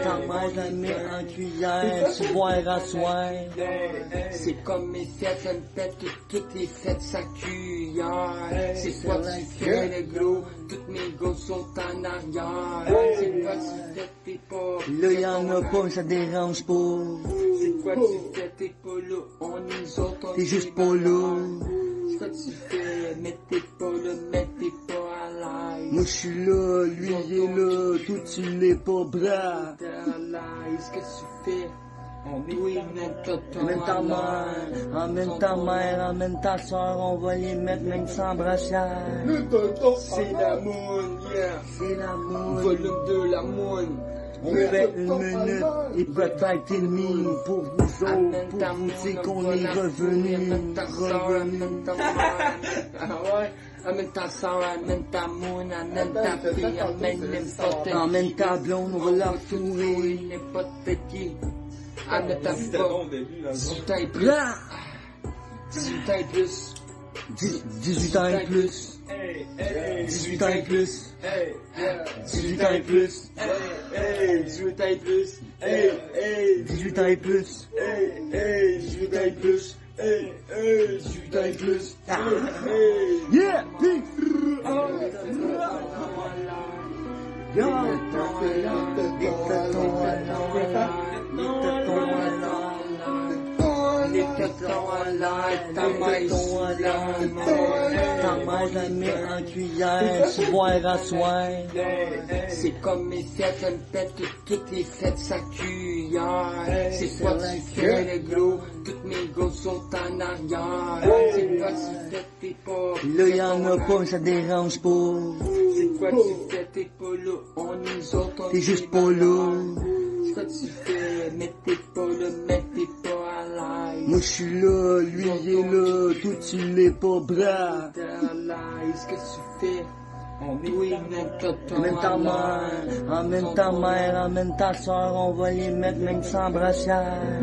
ta mère la met en cuillère, tu boiras soir. C'est comme mes fêtes, ça me pète toutes les fêtes, sa cuillère. C'est quoi tu fais le gros, toutes mes gosses sont en arrière. C'est quoi tu fais, t'es pas. Là y'en a pas, ça dérange pas. C'est quoi tu fais, t'es pas là, on est autres, on T'es juste pas là. C'est quoi tu fais, mais t'es pas là, mais t'es pas à l'aise. Moi j'suis là, lui il est là, toi tu l'es pas, bras. T'es à l'aise, qu'est-ce que tu fais? Oui, même Emmène ta mère, emmène ta mère, emmène ta soeur, on va les mettre même sans brassière. C'est la moune, yeah. C'est la moune. Volume de la moune. On fait une minute et peut-être demie pour vous autres, pour vous dire qu'on est revenu. Amène ta soeur, amène ta mère. Ah ouais? Amène ta soeur, amène ta moune, amène ta fille, amène n'importe qui. Emmène ta blonde, on va la fourrer. N'importe qui. Amène ta fille. 18 ans et plus. Là! 18 ans et plus. 18 ans et plus. 18 ans et plus. 18 ans et plus. 18 ans et plus. 18 ans et plus. 18 ans et plus. 18 ans et plus. Yeah! Yo! Ta mère la met en cuillère, tu boiras soir. C'est comme mes fêtes, ça me pète toutes les fêtes, sa cuillère. C'est quoi tu fais le gros, toutes mes gosses sont en arrière. C'est quoi tu fais, t'es pas. Là y'en a pas, ça dérange pas. C'est quoi tu fais, t'es pas là, on est autres, on T'es juste pas là. C'est quoi tu fais, mais t'es pas là, mais t'es pas à l'aise. Moi j'suis là, lui il est là, toi tu l'es pas, bras. T'es à l'aise, qu'est-ce que tu fais? Oui, Emmène ta mère, emmène ta mère, emmène ta soeur, on va les mettre même sans brassière.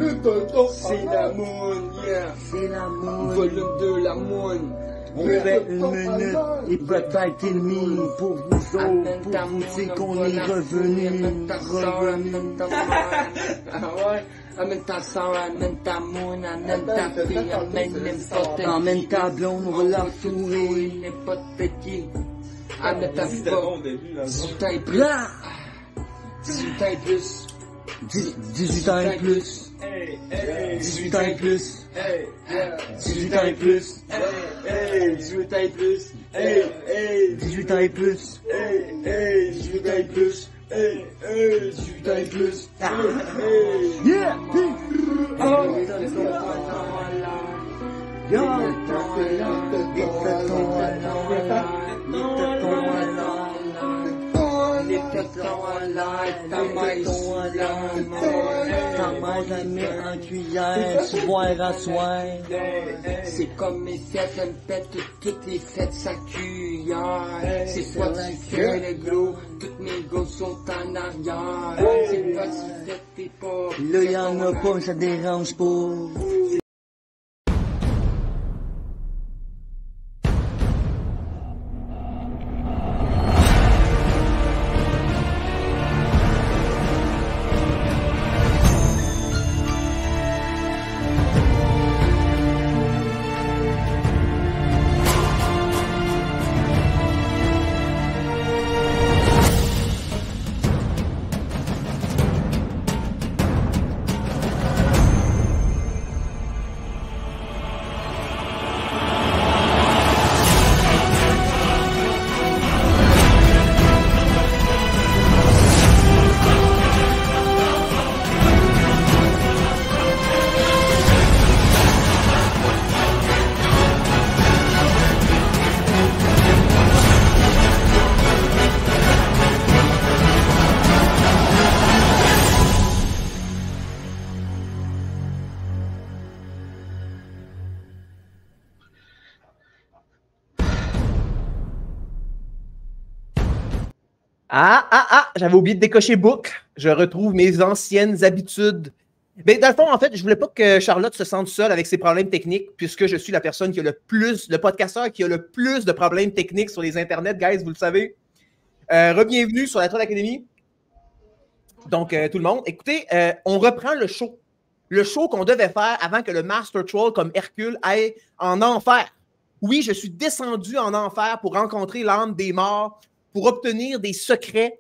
C'est la moune, yeah. C'est la moune. Volume de la moune. On fait une minute et peut-être demie pour vous autres, pour vous dire qu'on est revenu. Amène ta soeur, amène ta mère. Ah ouais? Amène ta soeur, amène ta moune, amène ta fille, amène n'importe qui. Emmène ta blonde, on va la fourrer. N'importe qui. Amène ta fille. 18 ans et plus. Là! 18 ans et plus. 18 ans et plus. 18 ans et plus. 18 ans et plus. 18 ans et plus. 18 ans et plus. 18 ans et plus. 18 ans et plus. Yeah! Yo! Ta mère la met en cuillère, tu boiras soir. C'est comme mes fêtes, ça me pète toutes les fêtes, sa cuillère. C'est quoi tu fais le gros, toutes mes gosses sont en arrière. C'est quoi tu fais, t'es pas. Là y'en a pas, ça dérange pas. J'avais oublié de décocher book. Je retrouve mes anciennes habitudes. Mais dans le fond, en fait, je voulais pas que Charlotte se sente seule avec ses problèmes techniques, puisque je suis la personne qui a le podcasteur qui a le plus de problèmes techniques sur les internets, guys, vous le savez. Re-bienvenue sur la Troll Academy. Donc, tout le monde, écoutez, on reprend le show. Le show qu'on devait faire avant que le Master Troll, comme Hercule, aille en enfer. Oui, je suis descendu en enfer pour rencontrer l'âme des morts, pour obtenir des secrets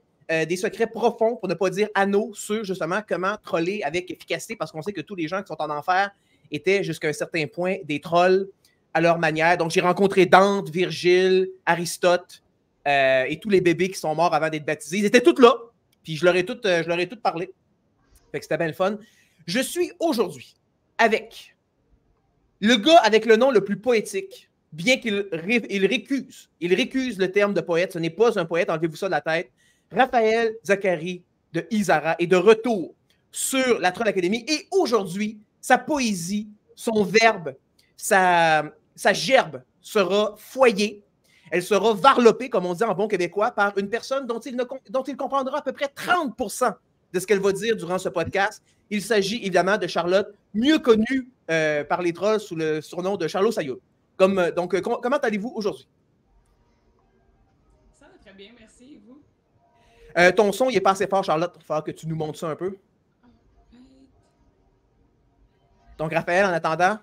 profonds, pour ne pas dire anneaux, sur justement comment troller avec efficacité, parce qu'on sait que tous les gens qui sont en enfer étaient jusqu'à un certain point des trolls à leur manière. Donc, j'ai rencontré Dante, Virgile, Aristote et tous les bébés qui sont morts avant d'être baptisés. Ils étaient tous là, puis je leur ai tous parlé. Fait que c'était bien le fun. Je suis aujourd'hui avec le gars avec le nom le plus poétique, bien qu'il récuse le terme de poète. Ce n'est pas un poète, enlevez-vous ça de la tête. Raphaël Zacharie de Izara est de retour sur la Troll Academy. Et aujourd'hui, sa poésie, son verbe, sa gerbe sera foyée. Elle sera varlopée, comme on dit en bon québécois, par une personne dont il comprendra à peu près 30% de ce qu'elle va dire durant ce podcast. Il s'agit évidemment de Charlotte, mieux connue par les trolls sous le surnom de Charlot Sayoud. Donc, comment allez-vous aujourd'hui? Ça va très bien, merci. Et vous? Ton son, il n'est pas assez fort, Charlotte. Il va falloir que tu nous montres ça un peu. Donc, Raphaël, en attendant.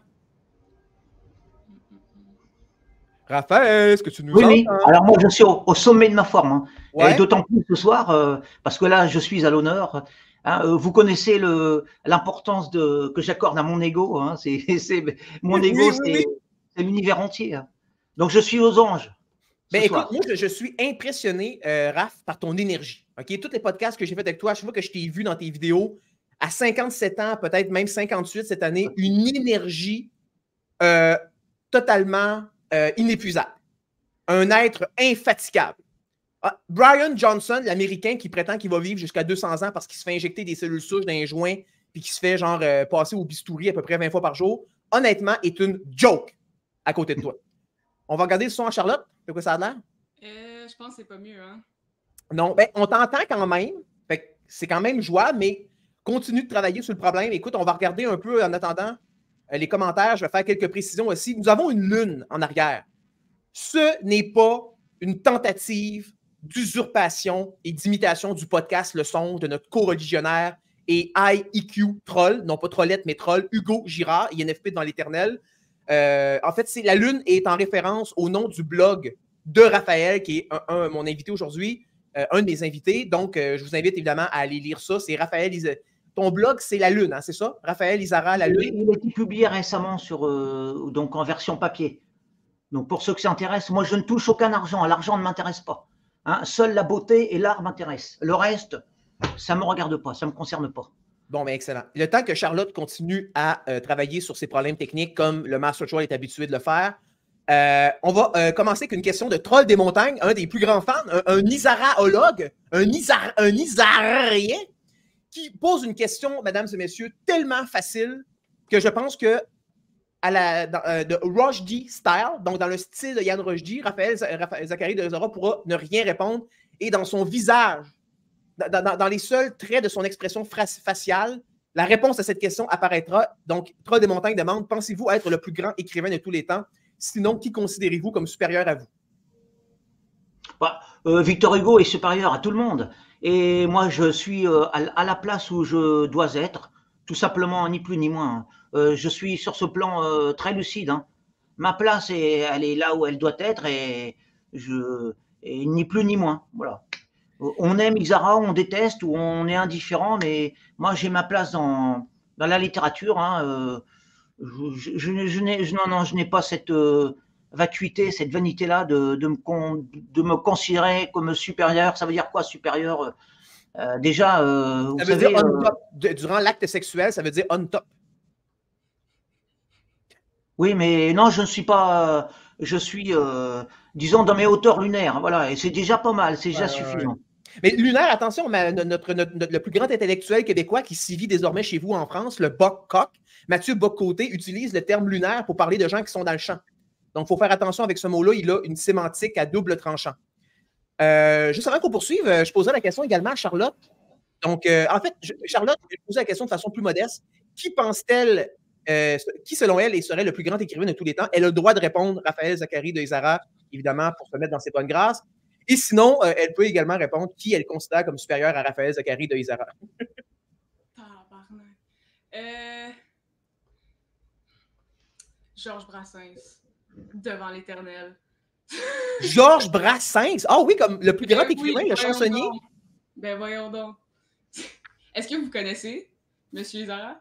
Raphaël, est-ce que tu nous entends? Oui. Alors moi, je suis au sommet de ma forme. Hein. Ouais. Et d'autant plus ce soir, parce que là, je suis à l'honneur. Hein, vous connaissez l'importance que j'accorde à mon ego. Hein. Mon ego, c'est l'univers entier. Hein. Donc, je suis aux anges. Ben, écoute, moi, je suis impressionné, Raph, par ton énergie. Okay? Tous les podcasts que j'ai fait avec toi, à chaque fois que je t'ai vu dans tes vidéos, à 57 ans, peut-être même 58 cette année, une énergie totalement inépuisable. Un être infatigable. Brian Johnson, l'Américain qui prétend qu'il va vivre jusqu'à 200 ans parce qu'il se fait injecter des cellules souches dans les joints puis qu'il se fait genre passer au bistouri à peu près 20 fois par jour, honnêtement, est une joke à côté de toi. On va regarder le son à Charlotte. De quoi ça a l'air? Je pense que c'est pas mieux, hein? Non, ben, on t'entend quand même. Fait que c'est quand même jouable, mais continue de travailler sur le problème. Écoute, on va regarder un peu en attendant les commentaires. Je vais faire quelques précisions aussi. Nous avons une lune en arrière. Ce n'est pas une tentative d'usurpation et d'imitation du podcast Le Son de notre co-religionnaire et IEQ troll, non pas trollette, mais troll, Hugo Girard, INFP dans l'éternel. En fait, la lune est en référence au nom du blog de Raphaël, qui est mon invité aujourd'hui, un de mes invités. Donc, je vous invite évidemment à aller lire ça. C'est Raphaël Izara. Ton blog, c'est La Lune, hein, c'est ça? Raphaël Izara, La Lune. Il a été publié récemment donc en version papier. Donc, pour ceux qui s'intéressent, moi, je ne touche aucun argent. L'argent ne m'intéresse pas. Hein, seule la beauté et l'art m'intéressent. Le reste, ça ne me regarde pas, ça ne me concerne pas. Bon, mais excellent. Le temps que Charlotte continue à travailler sur ses problèmes techniques, comme le Master Troll est habitué de le faire, on va commencer avec une question de Troll des montagnes, un des plus grands fans, un Isaraologue, un Isarien, qui pose une question, mesdames et messieurs, tellement facile que je pense que de Rushdie style, donc dans le style de Yann Rushdie, Raphaël Zacharie de Izara pourra ne rien répondre et dans son visage, dans les seuls traits de son expression faciale, la réponse à cette question apparaîtra. Donc, Troll des montagnes demande, pensez-vous être le plus grand écrivain de tous les temps? Sinon, qui considérez-vous comme supérieur à vous? Victor Hugo est supérieur à tout le monde. Et moi, je suis à la place où je dois être, tout simplement, ni plus ni moins. Je suis sur ce plan très lucide. Hein. Ma place, elle est là où elle doit être et ni plus ni moins. Voilà. On aime Izara, on déteste ou on est indifférent, mais moi, j'ai ma place dans la littérature. Hein. Je n'ai pas cette vacuité, cette vanité-là de me considérer comme supérieur. Ça veut dire quoi, supérieur? Déjà, vous savez, dire on top. Durant l'acte sexuel, ça veut dire on top. Oui, mais non, je ne suis pas. Je suis, disons, dans mes hauteurs lunaires. Voilà, et c'est déjà pas mal, c'est déjà suffisant. Mais lunaire, attention, le plus grand intellectuel québécois qui sévit désormais chez vous en France, le Boc-Coq, Mathieu Bock-Côté, utilise le terme lunaire pour parler de gens qui sont dans le champ. Donc, il faut faire attention avec ce mot-là. Il a une sémantique à double tranchant. Juste avant qu'on poursuive, je poserai la question également à Charlotte. Donc, en fait, Charlotte, je vais poser la question de façon plus modeste. Qui pense-t-elle, qui selon elle serait le plus grand écrivain de tous les temps? Elle a le droit de répondre Raphaël Zacharie de Izara, évidemment, pour se mettre dans ses bonnes grâces. Et sinon, elle peut également répondre qui elle considère comme supérieur à Raphaël Zachary de Isara. Tabarnak. Georges Brassens. Devant l'Éternel. Georges Brassens. Ah oui, comme le plus grand Oui, écrivain, le voyons chansonnier. donc. Ben voyons donc. Est-ce que vous connaissez Monsieur Isara?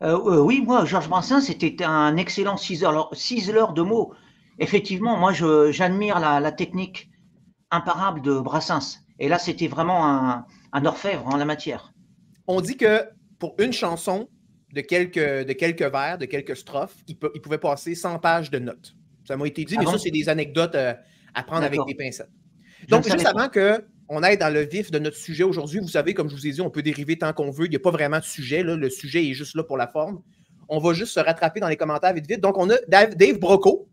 Oui, moi, Georges Brassens, c'était un excellent ciseleur de mots. Effectivement, moi, j'admire la technique imparable de Brassens. Et là, c'était vraiment un orfèvre en la matière. On dit que pour une chanson de quelques vers, de quelques strophes, il pouvait passer 100 pages de notes. Ça m'a été dit, mais ça, c'est des anecdotes à prendre avec des pincettes. Donc, juste avant qu'on aille dans le vif de notre sujet aujourd'hui, vous savez, comme je vous ai dit, on peut dériver tant qu'on veut. Il n'y a pas vraiment de sujet. Là. Le sujet est juste là pour la forme. On va juste se rattraper dans les commentaires vite. Donc, on a Dave Broco,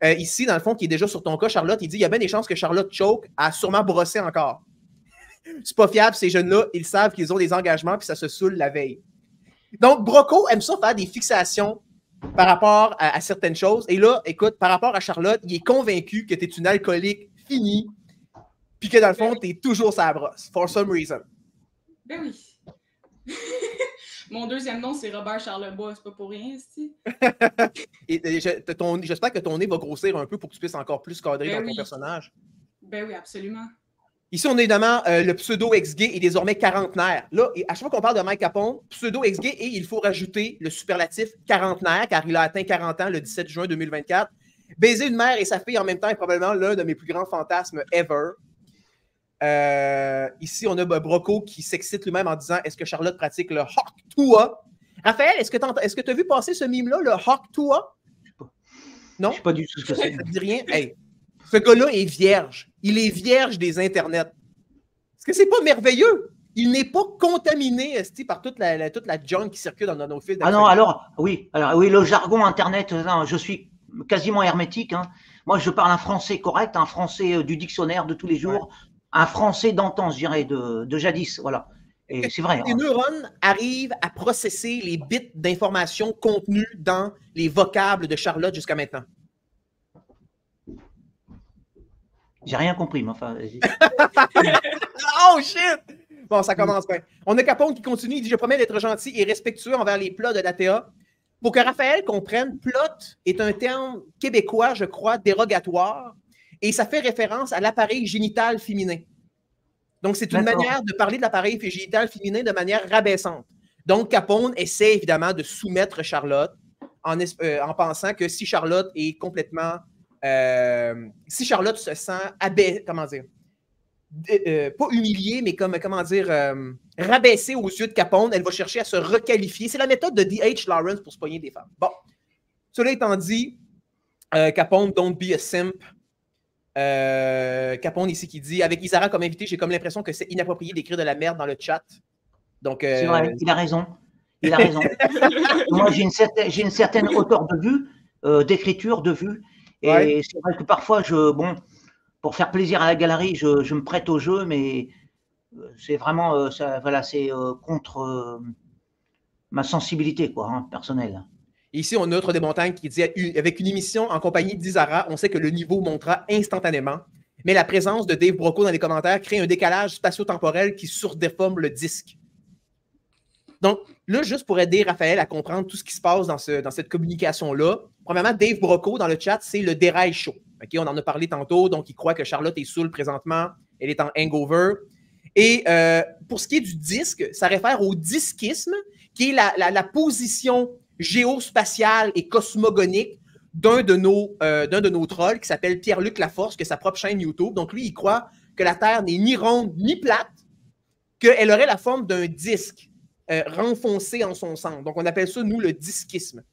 ici, dans le fond, qui est déjà sur ton cas, Charlotte. Il dit, il y a bien des chances que Charlotte choke à sûrement brosser encore. C'est pas fiable, ces jeunes-là. Ils savent qu'ils ont des engagements, puis ça se saoule la veille. Donc, Broco aime ça faire des fixations par rapport à certaines choses. Et là, écoute, par rapport à Charlotte, il est convaincu que tu es une alcoolique finie, puis que dans le fond, tu es toujours sa brosse, for some reason. Ben oui. Mon deuxième nom, c'est Robert Charlebois, c'est pas pour rien, ici. J'espère que ton nez va grossir un peu pour que tu puisses encore plus cadrer dans ton personnage. Ben oui, absolument. Ici, on a évidemment le pseudo-ex-gay est désormais quarantenaire. Là, à chaque fois qu'on parle de Mike Capone, pseudo-ex-gay, et il faut rajouter le superlatif quarantenaire, car il a atteint 40 ans le 17 juin 2024. Baiser une mère et sa fille en même temps est probablement l'un de mes plus grands fantasmes ever. Ici, on a Broco qui s'excite lui-même en disant « Est-ce que Charlotte pratique le Hawk Tua? » Raphaël, est-ce que tu as vu passer ce mime-là, le Hawk Tua? Non? Je ne sais pas du tout ce que c'est. Ça te dit rien? Hey, ce gars-là est vierge. Il est vierge des internets. Est-ce que c'est pas merveilleux? Il n'est pas contaminé par toute la junk qui circule dans nos fils. Ah non, alors oui, le jargon Internet, non, je suis quasiment hermétique. Hein. Moi, je parle un français correct, un français du dictionnaire de tous les jours, un français d'antan, je dirais, de jadis. Voilà. Et c'est vrai. Les neurones arrivent à processer les bits d'informations contenues dans les vocables de Charlotte jusqu'à maintenant. J'ai rien compris, mais enfin. Oh shit! Bon, ça commence bien. On a Capone qui continue. Il dit « Je promets d'être gentil et respectueux envers les plots de l'ATA. » Pour que Raphaël comprenne, plot est un terme québécois, je crois, dérogatoire, et ça fait référence à l'appareil génital féminin. Donc, c'est une manière de parler de l'appareil génital féminin de manière rabaissante. Donc, Capone essaie évidemment de soumettre Charlotte en pensant que si Charlotte est complètement... si Charlotte se sent comment dire, pas humiliée, mais rabaissée aux yeux de Capone, elle va chercher à se requalifier. C'est la méthode de D.H. Lawrence pour se pogner des femmes. Bon, cela étant dit, Capone, don't be a simp. Capone ici qui dit, avec Isara comme invité, j'ai comme l'impression que c'est inapproprié d'écrire de la merde dans le chat. Donc, c'est vrai, il a raison. Il a raison. Moi, j'ai une certaine hauteur de vue, d'écriture, de vue. Et c'est vrai que parfois, pour faire plaisir à la galerie, je me prête au jeu, mais c'est vraiment c'est contre ma sensibilité personnelle. Ici, on a notre des montagnes qui dit « Avec une émission en compagnie d'Isara, on sait que le niveau montera instantanément, mais la présence de Dave Broco dans les commentaires crée un décalage spatio-temporel qui surdéforme le disque. » Donc, là, juste pour aider Raphaël à comprendre tout ce qui se passe dans cette communication-là, premièrement, Dave Broco, dans le chat, c'est le dérail chaud. Okay, on en a parlé tantôt, donc il croit que Charlotte est saoule présentement, elle est en hangover. Et pour ce qui est du disque, ça réfère au disquisme, qui est la position géospatiale et cosmogonique d'un de nos trolls qui s'appelle Pierre-Luc Laforce, qui a sa propre chaîne YouTube. Donc lui, il croit que la Terre n'est ni ronde ni plate, qu'elle aurait la forme d'un disque renfoncé en son centre. Donc on appelle ça, nous, le disquisme.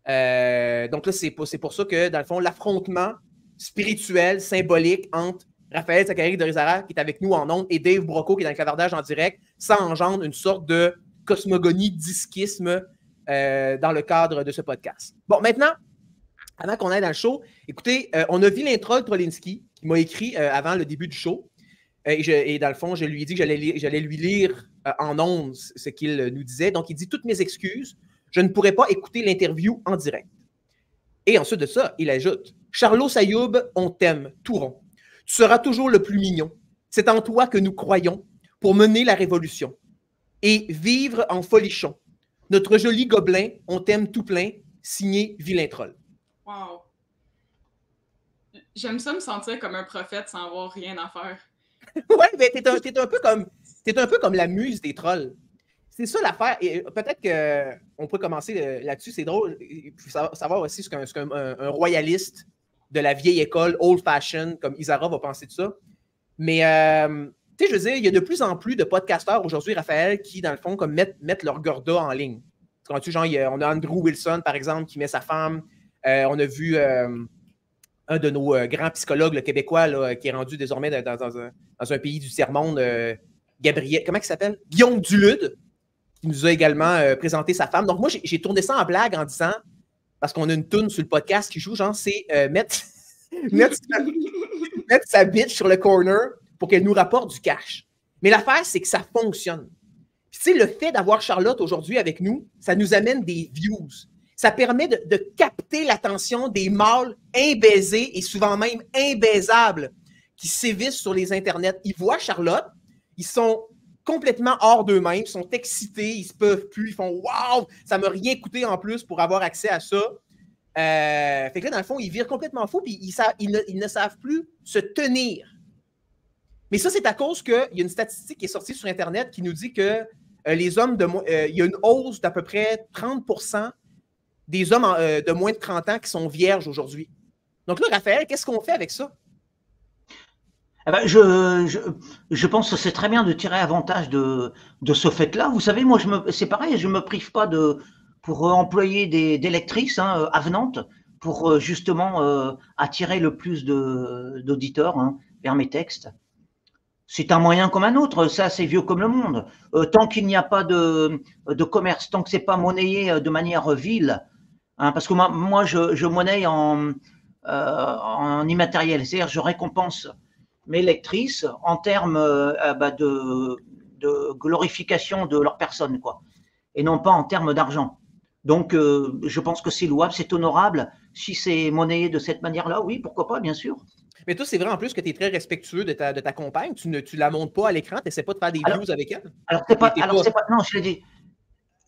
Donc là, c'est pour ça que, dans le fond, l'affrontement spirituel, symbolique entre Raphaël Zachary de Rizara, qui est avec nous en ondes, et Dave Broco, qui est dans le clavardage en direct, ça engendre une sorte de cosmogonie, disquisme dans le cadre de ce podcast. Bon, maintenant, avant qu'on aille dans le show, écoutez, on a vu l'intro de Trolinski, qui m'a écrit avant le début du show, et dans le fond, je lui ai dit que j'allais lui lire en ondes ce qu'il nous disait. Donc, il dit « Toutes mes excuses, je ne pourrais pas écouter l'interview en direct. » Et ensuite de ça, il ajoute « Charlot Sayoub, on t'aime, tout rond. Tu seras toujours le plus mignon. C'est en toi que nous croyons pour mener la révolution et vivre en folichon. Notre joli gobelin, on t'aime tout plein, signé Vilain Troll. » Wow. J'aime ça me sentir comme un prophète sans avoir rien à faire. Ouais, mais t'es un peu comme la muse des trolls. C'est ça l'affaire. Et peut-être qu'on peut commencer là-dessus. C'est drôle. Il faut savoir aussi ce qu'un royaliste de la vieille école, old-fashioned, comme Isara va penser de ça. Mais, tu sais, je veux dire, il y a de plus en plus de podcasteurs aujourd'hui, Raphaël, qui, dans le fond, comme mettent leur gorda en ligne. Quand tu genre, on a Andrew Wilson, par exemple, qui met sa femme. On a vu un de nos grands psychologues là, québécois là, qui est rendu désormais dans un pays du tiers-monde, Gabriel, comment il s'appelle? Guillaume Dulude, qui nous a également présenté sa femme. Donc, moi, j'ai tourné ça en blague en disant, parce qu'on a une toune sur le podcast qui joue, genre, c'est mettre sa bitch sur le corner pour qu'elle nous rapporte du cash. Mais l'affaire, c'est que ça fonctionne. Puis, tu sais, le fait d'avoir Charlotte aujourd'hui avec nous, ça nous amène des views. Ça permet de capter l'attention des mâles imbaisés et souvent même imbaisables qui sévissent sur les internets. Ils voient Charlotte, ils sont complètement hors d'eux-mêmes, ils sont excités, ils se peuvent plus, ils font « Wow! Ça m'a rien coûté en plus pour avoir accès à ça. » Fait que là, dans le fond, ils virent complètement fous puis ils ne savent plus se tenir. Mais ça, c'est à cause qu'il y a une statistique qui est sortie sur Internet qui nous dit que les hommes il y a une hausse d'à peu près 30% des hommes de moins de 30 ans qui sont vierges aujourd'hui. Donc là, Raphaël, qu'est-ce qu'on fait avec ça? Eh ben, je pense que c'est très bien de tirer avantage de ce fait-là. Vous savez, moi, c'est pareil, je ne me prive pas pour employer des lectrices avenantes pour justement attirer le plus d'auditeurs vers mes textes. C'est un moyen comme un autre, ça c'est vieux comme le monde. Tant qu'il n'y a pas de commerce, tant que c'est pas monnayé de manière vile, parce que moi je monnaie en immatériel, c'est-à-dire je récompense mes lectrices en termes de glorification de leur personne, quoi, et non pas en termes d'argent. Donc je pense que c'est louable, c'est honorable. Si c'est monnayé de cette manière-là, oui, pourquoi pas, bien sûr. Mais toi, c'est vrai en plus que tu es très respectueux de ta compagne. Tu ne la montres pas à l'écran, tu n'essaies pas de faire des views avec elle. Alors, non, je l'ai dit.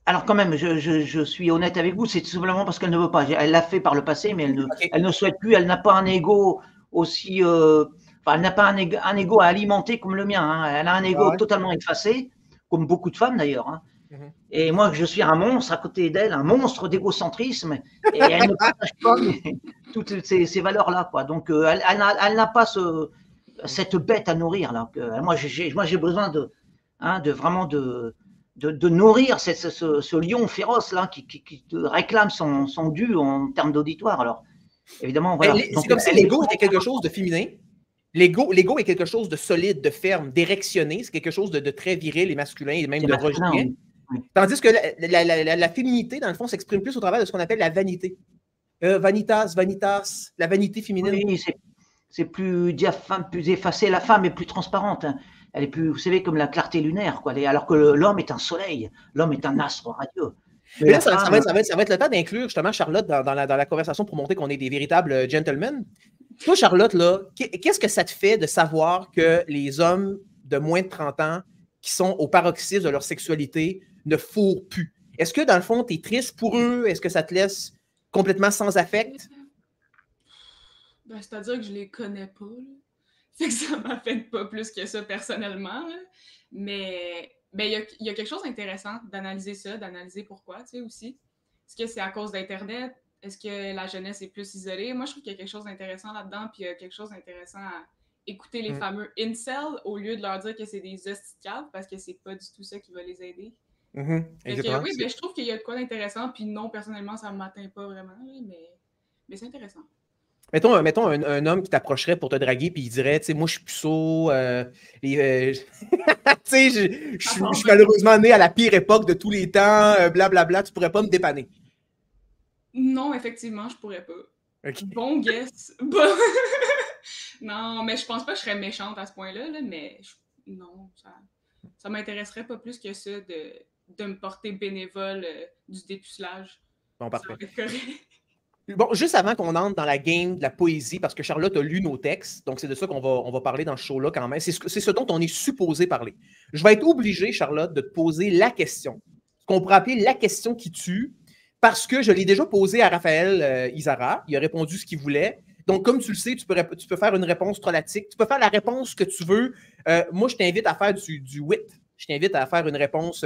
Alors, quand même, je suis honnête avec vous, c'est tout simplement parce qu'elle ne veut pas. Elle l'a fait par le passé, mais elle ne souhaite plus. Elle n'a pas un ego aussi. Enfin, elle n'a pas un ego à alimenter comme le mien. Elle a un ego totalement effacé, comme beaucoup de femmes d'ailleurs. Et moi, je suis un monstre à côté d'elle, un monstre d'égocentrisme, et elle ne partage pas toutes ces valeurs-là, quoi. Donc, elle n'a pas cette bête à nourrir là. Moi, j'ai besoin de vraiment de nourrir ce lion féroce là qui réclame son dû en termes d'auditoire. Alors, évidemment, voilà. C'est comme si l'ego était quelque chose de féminin. L'ego est quelque chose de solide, de ferme, d'érectionné. C'est quelque chose de très viril et masculin et même de rejeté. Tandis que la féminité, dans le fond, s'exprime plus au travers de ce qu'on appelle la vanité. Vanitas, la vanité féminine. Oui, c'est plus diaphane, plus effacé. La femme est plus transparente. Elle est plus, vous savez, comme la clarté lunaire, quoi. Alors que l'homme est un soleil, l'homme est un astre radieux. Mais là, ça va être le temps d'inclure justement Charlotte dans la conversation pour montrer qu'on est des véritables gentlemen. Toi, Charlotte, là, qu'est-ce que ça te fait de savoir que les hommes de moins de 30 ans qui sont au paroxysme de leur sexualité ne fourrent plus? Est-ce que, dans le fond, tu es triste pour eux? Est-ce que ça te laisse complètement sans affect? Ben, c'est-à-dire que je les connais pas. Là. Fait que ça m'affecte pas plus que ça personnellement. Là. Mais il y a quelque chose d'intéressant d'analyser ça, d'analyser pourquoi, tu sais, aussi. Est-ce que c'est à cause d'Internet? Est-ce que la jeunesse est plus isolée? Moi, je trouve qu'il y a quelque chose d'intéressant là-dedans, puis il y a quelque chose d'intéressant à écouter les fameux incels au lieu de leur dire que c'est des hosties de caves, parce que c'est pas du tout ça qui va les aider. Oui, je trouve qu'il y a de quoi d'intéressant, puis non, personnellement, ça ne m'atteint pas vraiment, mais c'est intéressant. Mettons un homme qui t'approcherait pour te draguer, puis il dirait, tu sais, moi, je suis puceau, tu sais, je suis malheureusement né à la pire époque de tous les temps, blablabla, tu pourrais pas me dépanner. Non, effectivement, je pourrais pas. Okay. Bon guess. Non, mais je pense pas que je serais méchante à ce point-là, là, mais non, ça m'intéresserait pas plus que ça de me porter bénévole du dépucelage. Bon, parfait. Bon, juste avant qu'on entre dans la game de la poésie, parce que Charlotte a lu nos textes, donc c'est de ça on va parler dans ce show-là quand même. C'est ce dont on est supposé parler. Je vais être obligé, Charlotte, de te poser la question, qu'on pourrait appeler la question qui tue, parce que je l'ai déjà posée à Raphaël Izara. Il a répondu ce qu'il voulait. Donc, comme tu le sais, tu peux faire une réponse trolatique. Tu peux faire la réponse que tu veux. Moi, je t'invite à faire du wit. Je t'invite à faire une réponse,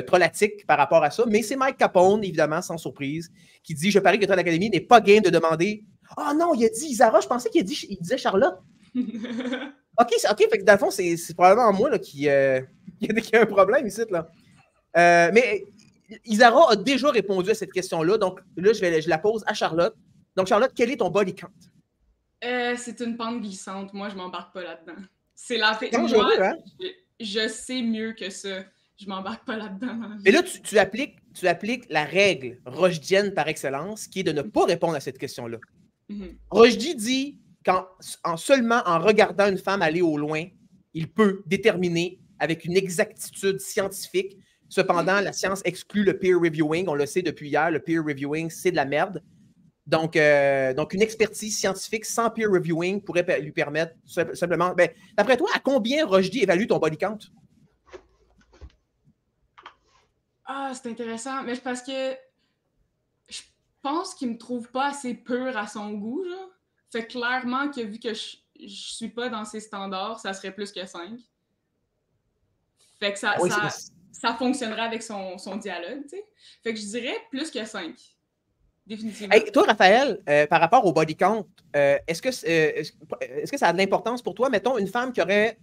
trolatique par rapport à ça. Mais c'est Mike Capone, évidemment, sans surprise, qui dit « Je parie que Troll Academy n'est pas game de demander... » Ah non, il a dit Izara, je pensais qu'il disait Charlotte. OK, fait que dans le fond, c'est probablement moi là, qui a un problème ici. Là. Mais Izara a déjà répondu à cette question-là, donc là, je la pose à Charlotte. Donc, Charlotte, quel est ton body count? C'est une pente glissante. Moi, je m'embarque pas là-dedans. C'est la fête. Dangereux, Moi, hein? je sais mieux que ça. Je m'embarque pas là-dedans. Mais là, tu appliques la règle rochdienne par excellence, qui est de ne pas répondre à cette question-là. Rushdie dit seulement en regardant une femme aller au loin, il peut déterminer avec une exactitude scientifique. Cependant, la science exclut le peer reviewing. On le sait depuis hier, le peer reviewing, c'est de la merde. Donc, une expertise scientifique sans peer reviewing pourrait lui permettre simplement... Ben, d'après toi, à combien Rushdie évalue ton body count? Ah, c'est intéressant. Mais parce que je pense qu'il me trouve pas assez pur à son goût, genre. Fait clairement que vu que je suis pas dans ses standards, ça serait plus que 5. Fait que ça fonctionnerait avec son dialogue, tu sais. Fait que je dirais plus que 5. Définitivement. Hey, toi, Raphaël, par rapport au body count, est-ce que ça a de l'importance pour toi? Mettons, une femme qui aurait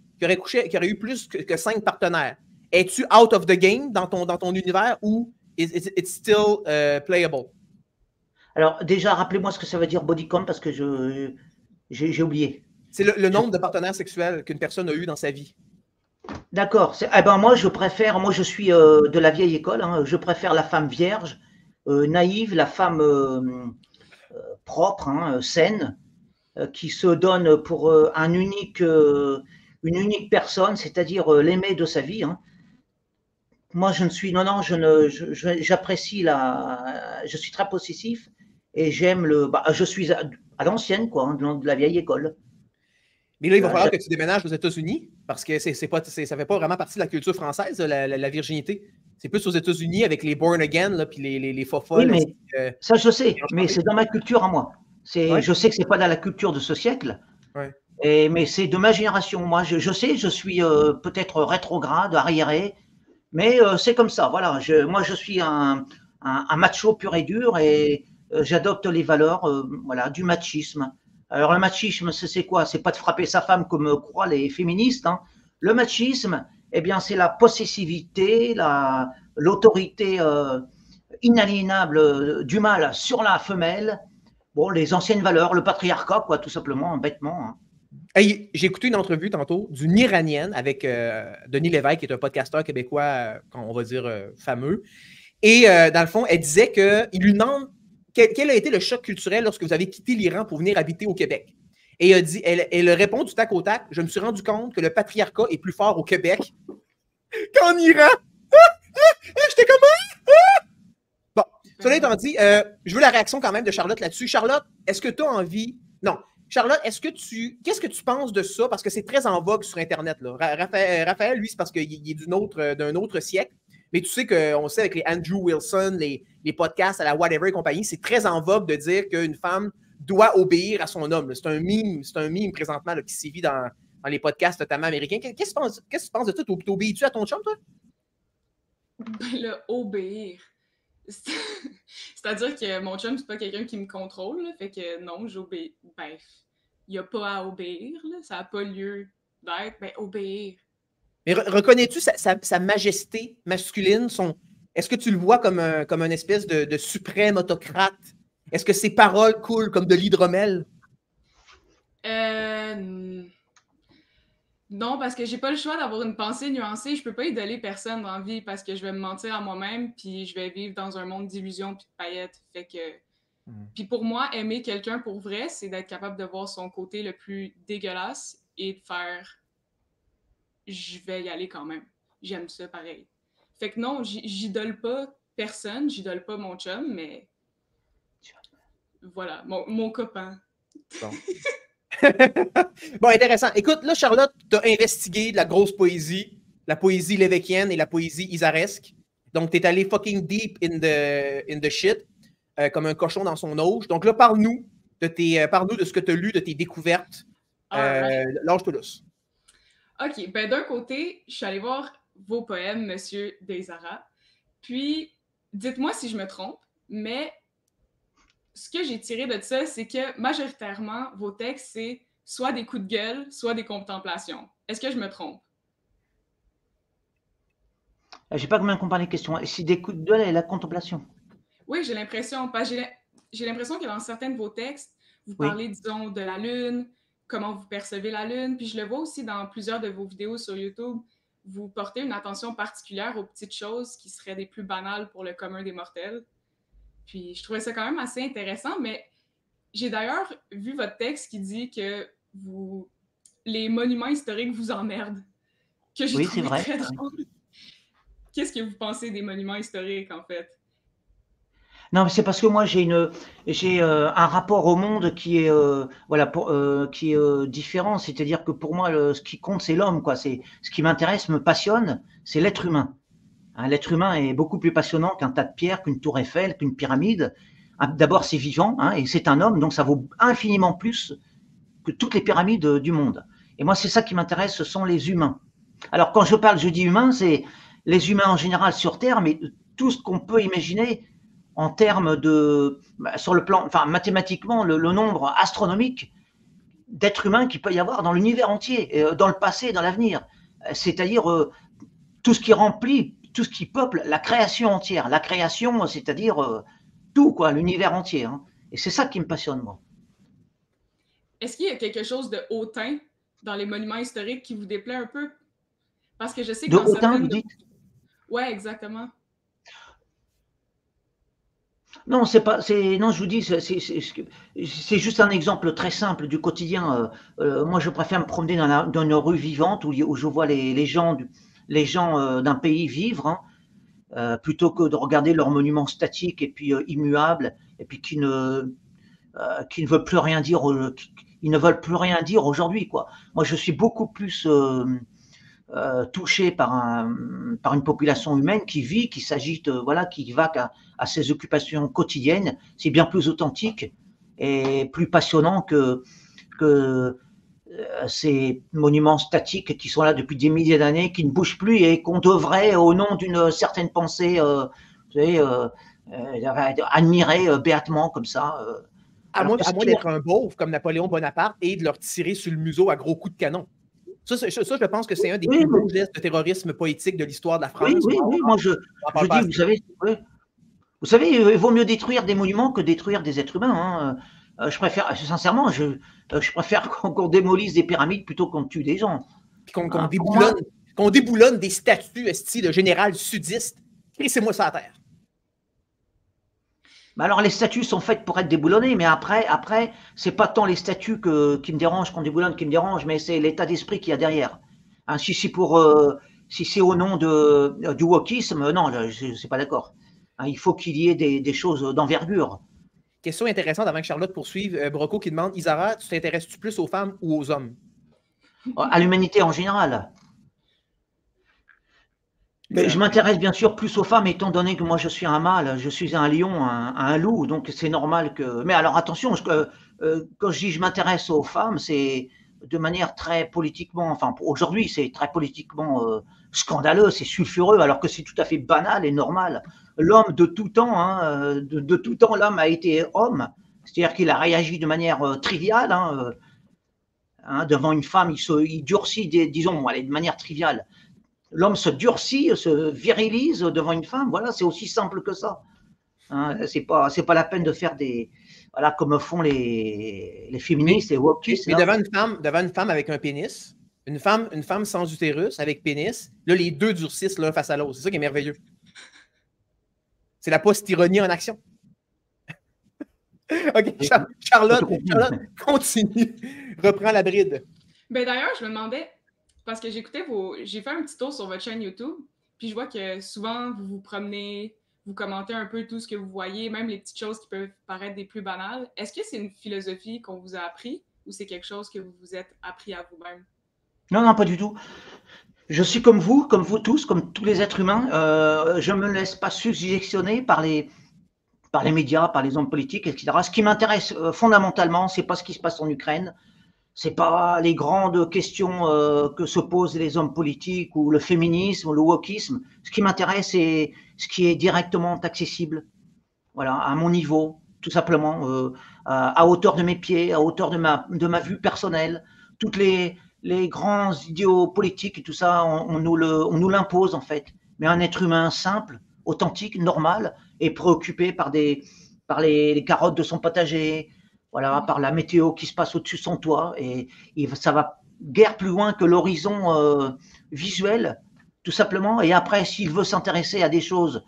eu plus que 5 partenaires. Es-tu out of the game dans ton univers ou it's still playable? Alors, déjà, rappelez-moi ce que ça veut dire body count parce que j'ai oublié. C'est le nombre de partenaires sexuels qu'une personne a eu dans sa vie. D'accord. Moi, je suis de la vieille école. Hein, je préfère la femme vierge, naïve, la femme propre, hein, saine, qui se donne pour une unique personne, c'est-à-dire l'aimer de sa vie. Hein. Moi, j'apprécie je suis très possessif et j'aime je suis à l'ancienne, quoi, hein, de la vieille école. Mais là, il va falloir que tu déménages aux États-Unis parce que ça ne fait pas vraiment partie de la culture française, la virginité. C'est plus aux États-Unis avec les born again là, puis les faux folles. Oui, mais ça, je sais, mais c'est dans ma culture à moi. Ouais. Je sais que ce n'est pas dans la culture de ce siècle, ouais. Mais c'est de ma génération. Moi, je sais, je suis peut-être rétrograde, arriéré, mais c'est comme ça. Voilà. Moi, je suis un macho pur et dur et j'adopte les valeurs du machisme. Alors, le machisme, c'est quoi? C'est pas de frapper sa femme comme croient les féministes. Hein. Le machisme, eh bien, c'est la possessivité, l'autorité inaliénable du mâle sur la femelle. Bon, les anciennes valeurs, le patriarcat, quoi, tout simplement, bêtement. Hein. Hey, j'ai écouté une entrevue tantôt d'une Iranienne avec Denis Lévesque, qui est un podcasteur québécois, on va dire, fameux. Et dans le fond, elle disait qu'il lui demande quel a été le choc culturel lorsque vous avez quitté l'Iran pour venir habiter au Québec. Et elle répond du tac au tac, je me suis rendu compte que le patriarcat est plus fort au Québec qu'en Iran. J'étais comme... Bon, cela étant dit, je veux la réaction quand même de Charlotte là-dessus. Charlotte, est-ce que tu as envie... Non. Charlotte, qu'est-ce que tu penses de ça? Parce que c'est très en vogue sur Internet. Là. Raphaël, lui, c'est parce qu'il est d'un autre siècle. Mais tu sais qu'on sait avec les Andrew Wilson, les podcasts à la Whatever et compagnie, c'est très en vogue de dire qu'une femme doit obéir à son homme. C'est un meme présentement là, qui sévit dans les podcasts notamment américains. Qu'est-ce que tu penses de ça? T'obéis-tu à ton chum, toi? Ben là, obéir. C'est-à-dire que mon chum, c'est pas quelqu'un qui me contrôle. Là, fait que non, j'obéis. Ben, il n'y a pas à obéir. Là, ça n'a pas lieu d'être. Ben, obéir. Mais reconnais-tu sa majesté masculine? Est-ce que tu le vois comme une espèce de suprême autocrate? Est-ce que ses paroles coulent comme de l'hydromel? Non, parce que j'ai pas le choix d'avoir une pensée nuancée. Je peux pas idoler personne dans la vie parce que je vais me mentir à moi-même puis je vais vivre dans un monde d'illusions puis de paillettes. Fait que... Puis pour moi, aimer quelqu'un pour vrai, c'est d'être capable de voir son côté le plus dégueulasse et de faire... Je vais y aller quand même. J'aime ça pareil. Fait que non, j'idole pas personne, j'idole pas mon chum, mais voilà, mon copain. Bon. Bon, intéressant. Écoute, là, Charlotte, tu as investigué de la grosse poésie, la poésie lévéquienne et la poésie isaresque. Donc, tu es allé fucking deep in the shit, comme un cochon dans son auge. Donc là, parle-nous de ce que tu as lu, de tes découvertes. Lâche-toi lousse. OK, ben d'un côté, je suis allée voir vos poèmes, Monsieur Desara. Puis, dites-moi si je me trompe, mais ce que j'ai tiré de ça, c'est que majoritairement, vos textes, c'est soit des coups de gueule, soit des contemplations. Est-ce que je me trompe? J'ai pas bien compris les questions. Si des coups de gueule et la contemplation. Oui, j'ai l'impression. J'ai l'impression que dans certains de vos textes, vous parlez, disons, de la Lune, comment vous percevez la Lune. Puis je le vois aussi dans plusieurs de vos vidéos sur YouTube. Vous portez une attention particulière aux petites choses qui seraient des plus banales pour le commun des mortels. Puis je trouvais ça quand même assez intéressant, mais j'ai d'ailleurs vu votre texte qui dit que les monuments historiques vous emmerdent. Que j'ai trouvé très drôle. Qu'est-ce que vous pensez des monuments historiques, en fait? Non, mais c'est parce que moi j'ai un rapport au monde qui est qui est différent. C'est-à-dire que pour moi, ce qui compte, c'est l'homme, quoi. C'est ce qui m'intéresse, me passionne, c'est l'être humain. Hein, l'être humain est beaucoup plus passionnant qu'un tas de pierres, qu'une tour Eiffel, qu'une pyramide. D'abord, c'est vivant, hein, et c'est un homme, donc ça vaut infiniment plus que toutes les pyramides du monde. Et moi, c'est ça qui m'intéresse, ce sont les humains. Alors, quand je dis humain, c'est les humains en général sur Terre, mais tout ce qu'on peut imaginer en termes de, sur le plan, enfin mathématiquement, le nombre astronomique d'êtres humains qu'il peut y avoir dans l'univers entier, dans le passé et dans l'avenir. C'est-à-dire tout ce qui remplit, tout ce qui peuple la création entière. La création, c'est-à-dire tout, quoi, l'univers entier. Hein. Et c'est ça qui me passionne, moi. Est-ce qu'il y a quelque chose de hautain dans les monuments historiques qui vous déplaît un peu? Parce que je sais que de hautain, vous dites? Ouais, exactement. Non, non, je vous dis, c'est juste un exemple très simple du quotidien. Moi, je préfère me promener dans une rue vivante où je vois les gens d'un pays vivre, hein, plutôt que de regarder leurs monuments statiques et puis immuables, et puis qui ne veulent plus rien dire, ils ne veulent plus rien dire aujourd'hui, quoi. Moi, je suis beaucoup plus touché par une population humaine qui vit, qui s'agite, voilà, qui va à ses occupations quotidiennes. C'est bien plus authentique et plus passionnant que ces monuments statiques qui sont là depuis des milliers d'années, qui ne bougent plus et qu'on devrait, au nom d'une certaine pensée, vous savez, admirer béatement comme ça. À moins d'être un beauf comme Napoléon Bonaparte et de leur tirer sur le museau à gros coups de canon. Ça, je pense que c'est un des plus beaux gestes de terrorisme poétique de l'histoire de la France. Oui, moi je dis, vous savez, il vaut mieux détruire des monuments que détruire des êtres humains. Hein. Je préfère, sincèrement, je préfère qu'on démolisse des pyramides plutôt qu'on tue des gens. Qu'on déboulonne des statues de général sudiste. Crissez-moi ça à terre. Alors les statues sont faites pour être déboulonnées, mais après, c'est pas tant les statues qui me dérangent, qu'on déboulonne, qui me dérangent, mais c'est l'état d'esprit qu'il y a derrière. Hein, si c'est au nom du wokisme, non, je suis pas d'accord. Hein, il faut qu'il y ait des choses d'envergure. Question intéressante avant que Charlotte poursuive. Broco qui demande, Isara, tu t'intéresses-tu plus aux femmes ou aux hommes? À l'humanité en général. Mais je m'intéresse bien sûr plus aux femmes, étant donné que moi je suis un mâle, je suis un lion, un loup, donc c'est normal que. Mais alors attention, quand je dis je m'intéresse aux femmes, c'est de manière très politiquement, enfin aujourd'hui c'est très politiquement scandaleux, c'est sulfureux, alors que c'est tout à fait banal et normal. L'homme de tout temps, hein, de tout temps, l'homme a été homme, c'est-à-dire qu'il a réagi de manière triviale, hein, devant une femme, il durcit, disons, de manière triviale. L'homme se durcit, se virilise devant une femme. Voilà, c'est aussi simple que ça. Hein, c'est pas la peine de faire voilà, comme font les féministes et wokistes. Mais devant une femme avec un pénis, une femme sans utérus avec pénis, là, les deux durcissent l'un face à l'autre. C'est ça qui est merveilleux. C'est la post-ironie en action. OK, Charlotte, continue. Reprends la bride. Ben d'ailleurs, je me demandais, parce que j'ai fait un petit tour sur votre chaîne YouTube, puis je vois que souvent, vous vous commentez un peu tout ce que vous voyez, même les petites choses qui peuvent paraître des plus banales. Est-ce que c'est une philosophie qu'on vous a appris ou c'est quelque chose que vous vous êtes appris à vous-même? Non, non, pas du tout. Je suis comme vous tous, comme tous les êtres humains. Je ne me laisse pas suggestionner par les médias, par les hommes politiques, etc. Ce qui m'intéresse fondamentalement, c'est pas ce qui se passe en Ukraine, c'est pas les grandes questions que se posent les hommes politiques ou le féminisme ou le wokisme. Ce qui m'intéresse, c'est ce qui est directement accessible, voilà, à mon niveau, tout simplement, à hauteur de mes pieds, à hauteur de ma vue personnelle. Toutes les grands idéaux politiques et tout ça, on nous l'impose en fait. Mais un être humain simple, authentique, normal, est préoccupé par les carottes de son potager, voilà, par la météo qui se passe au-dessus de son toit, et ça va guère plus loin que l'horizon visuel, tout simplement. Et après, s'il veut s'intéresser à des choses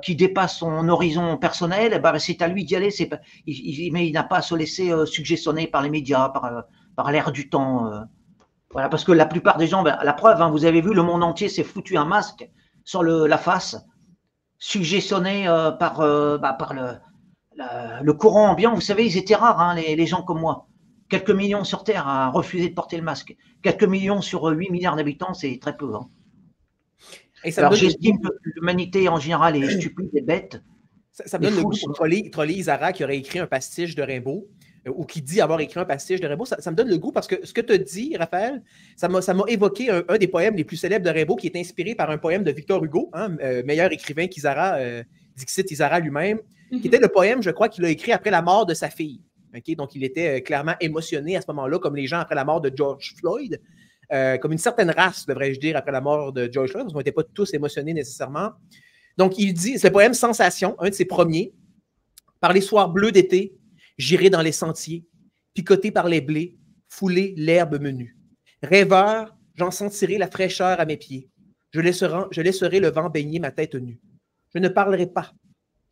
qui dépassent son horizon personnel, eh ben, c'est à lui d'y aller. Mais il n'a pas à se laisser suggestionner par les médias, par l'air du temps. Voilà, parce que la plupart des gens, la preuve, hein, vous avez vu, le monde entier s'est foutu un masque sur la face, suggestionné par le courant ambiant. Vous savez, ils étaient rares, hein, les gens comme moi. Quelques millions sur Terre à refuser de porter le masque. Quelques millions sur 8 milliards d'habitants, c'est très peu. Hein. Alors j'estime que l'humanité en général est stupide et bête. Ça me donne le goût pour troller Isara qui aurait écrit un pastiche de Rimbaud, ou qui dit avoir écrit un pastiche de Rimbaud. Ça me donne le goût parce que ce que tu as dit, Raphaël, ça m'a évoqué un des poèmes les plus célèbres de Rimbaud qui est inspiré par un poème de Victor Hugo, hein, meilleur écrivain qu'Isara, Dixit Isara lui-même, qui était le poème, je crois, qu'il a écrit après la mort de sa fille. Okay? Donc, il était clairement émotionné à ce moment-là, comme les gens après la mort de George Floyd, comme une certaine race, devrais-je dire, après la mort de George Floyd, parce qu'on n'était pas tous émotionnés nécessairement. Donc, il dit, c'est le poème Sensation, un de ses premiers. Par les soirs bleus d'été, j'irai dans les sentiers, picoté par les blés, fouler l'herbe menue. Rêveur, j'en sentirai la fraîcheur à mes pieds. Je laisserai le vent baigner ma tête nue. Je ne parlerai pas,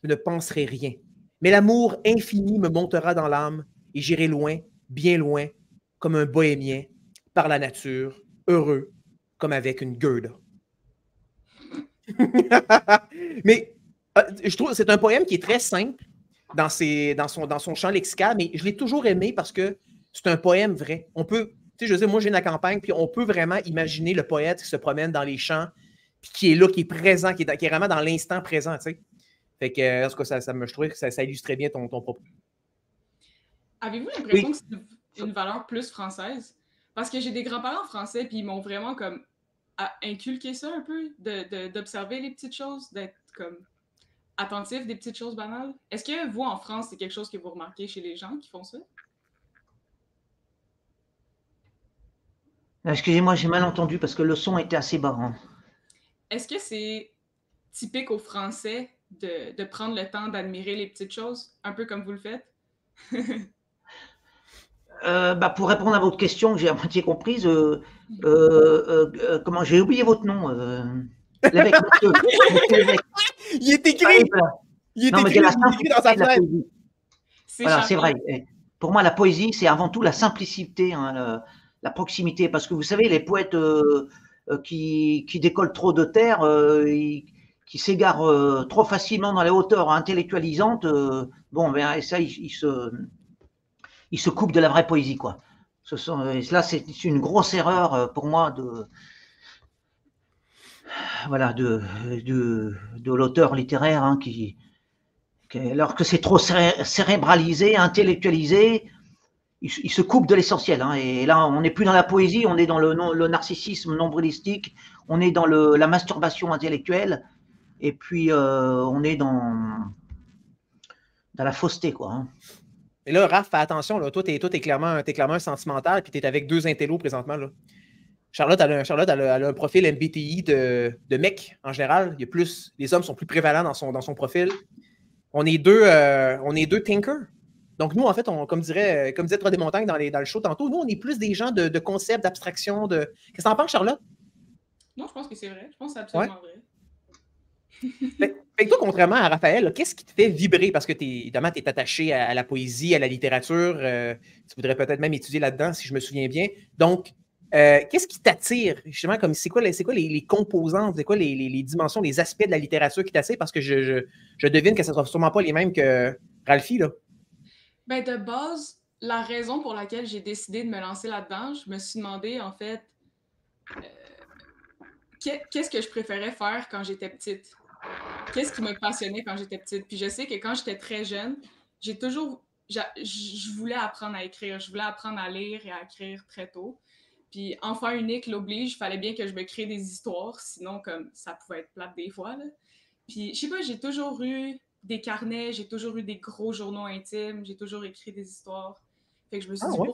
je ne penserai rien. Mais l'amour infini me montera dans l'âme et j'irai loin, bien loin, comme un bohémien, par la nature, heureux, comme avec une Gerda. Mais je trouve que c'est un poème qui est très simple dans son champ lexical, mais je l'ai toujours aimé parce que c'est un poème vrai. On peut, tu sais, je sais, moi j'ai la campagne, puis on peut vraiment imaginer le poète qui se promène dans les champs, puis qui est là, qui est présent, qui est vraiment dans l'instant présent, tu sais. Fait que, en tout cas, je trouvais que ça illustrait bien ton propos. Avez-vous l'impression que c'est une valeur plus française? Parce que j'ai des grands-parents français, puis ils m'ont vraiment comme inculqué ça un peu, d'observer les petites choses, d'être comme attentif des petites choses banales. Est-ce que vous, en France, c'est quelque chose que vous remarquez chez les gens qui font ça? Excusez-moi, j'ai mal entendu parce que le son était assez bas. Hein. Est-ce que c'est typique aux Français de prendre le temps d'admirer les petites choses, un peu comme vous le faites? Pour répondre à votre question que j'ai à moitié comprise, comment j'ai oublié votre nom, l'évêque. Il est écrit. Il est écrit dans sa fenêtre. Voilà, c'est vrai. Pour moi, la poésie, c'est avant tout la simplicité, hein, la proximité, parce que vous savez, les poètes qui décollent trop de terre, qui s'égarent trop facilement dans les hauteurs intellectualisantes, et ça, ils se coupent de la vraie poésie, quoi. Là, c'est une grosse erreur pour moi de l'auteur littéraire, hein, alors que c'est trop cérébralisé, intellectualisé, il se coupe de l'essentiel. Hein, et là, on n'est plus dans la poésie, on est dans le narcissisme nombrilistique, on est dans la masturbation intellectuelle, et puis on est dans la fausseté, quoi. Hein. Et là, Raph, fais attention, là. Toi, t'es clairement un sentimental, puis t'es avec 2 intellos présentement, là. Charlotte, elle a un profil MBTI de mec, en général. Les hommes sont plus prévalents dans son profil. On est deux thinkers. Donc, nous, en fait, comme disait Trois des Montagnes dans le show tantôt, nous, on est plus des gens de concepts, d'abstraction. Qu'est-ce que t'en penses, Charlotte? Non, je pense que c'est vrai. Je pense que c'est absolument vrai. Fait que toi, contrairement à Raphaël, qu'est-ce qui te fait vibrer? Parce que évidemment, tu es attaché à la poésie, à la littérature. Tu voudrais peut-être même étudier là-dedans, si je me souviens bien. Donc, Qu'est-ce qui t'attire, justement, comme c'est quoi les composantes, c'est quoi les dimensions, les aspects de la littérature qui t'attirent? Parce que je devine que ça ne sera sûrement pas les mêmes que Ralphie, là. Ben, de base, la raison pour laquelle j'ai décidé de me lancer là-dedans, je me suis demandé, en fait, qu'est-ce que je préférais faire quand j'étais petite? Qu'est-ce qui me passionnait quand j'étais petite? Puis je sais que quand j'étais très jeune, je voulais apprendre à écrire. Je voulais apprendre à lire et à écrire très tôt. Puis enfant unique l'oblige, il fallait bien que je me crée des histoires, sinon comme ça pouvait être plate des fois, là. Puis je sais pas, j'ai toujours eu des carnets, j'ai toujours eu des gros journaux intimes, j'ai toujours écrit des histoires. Fait que je me suis dit, Ouais.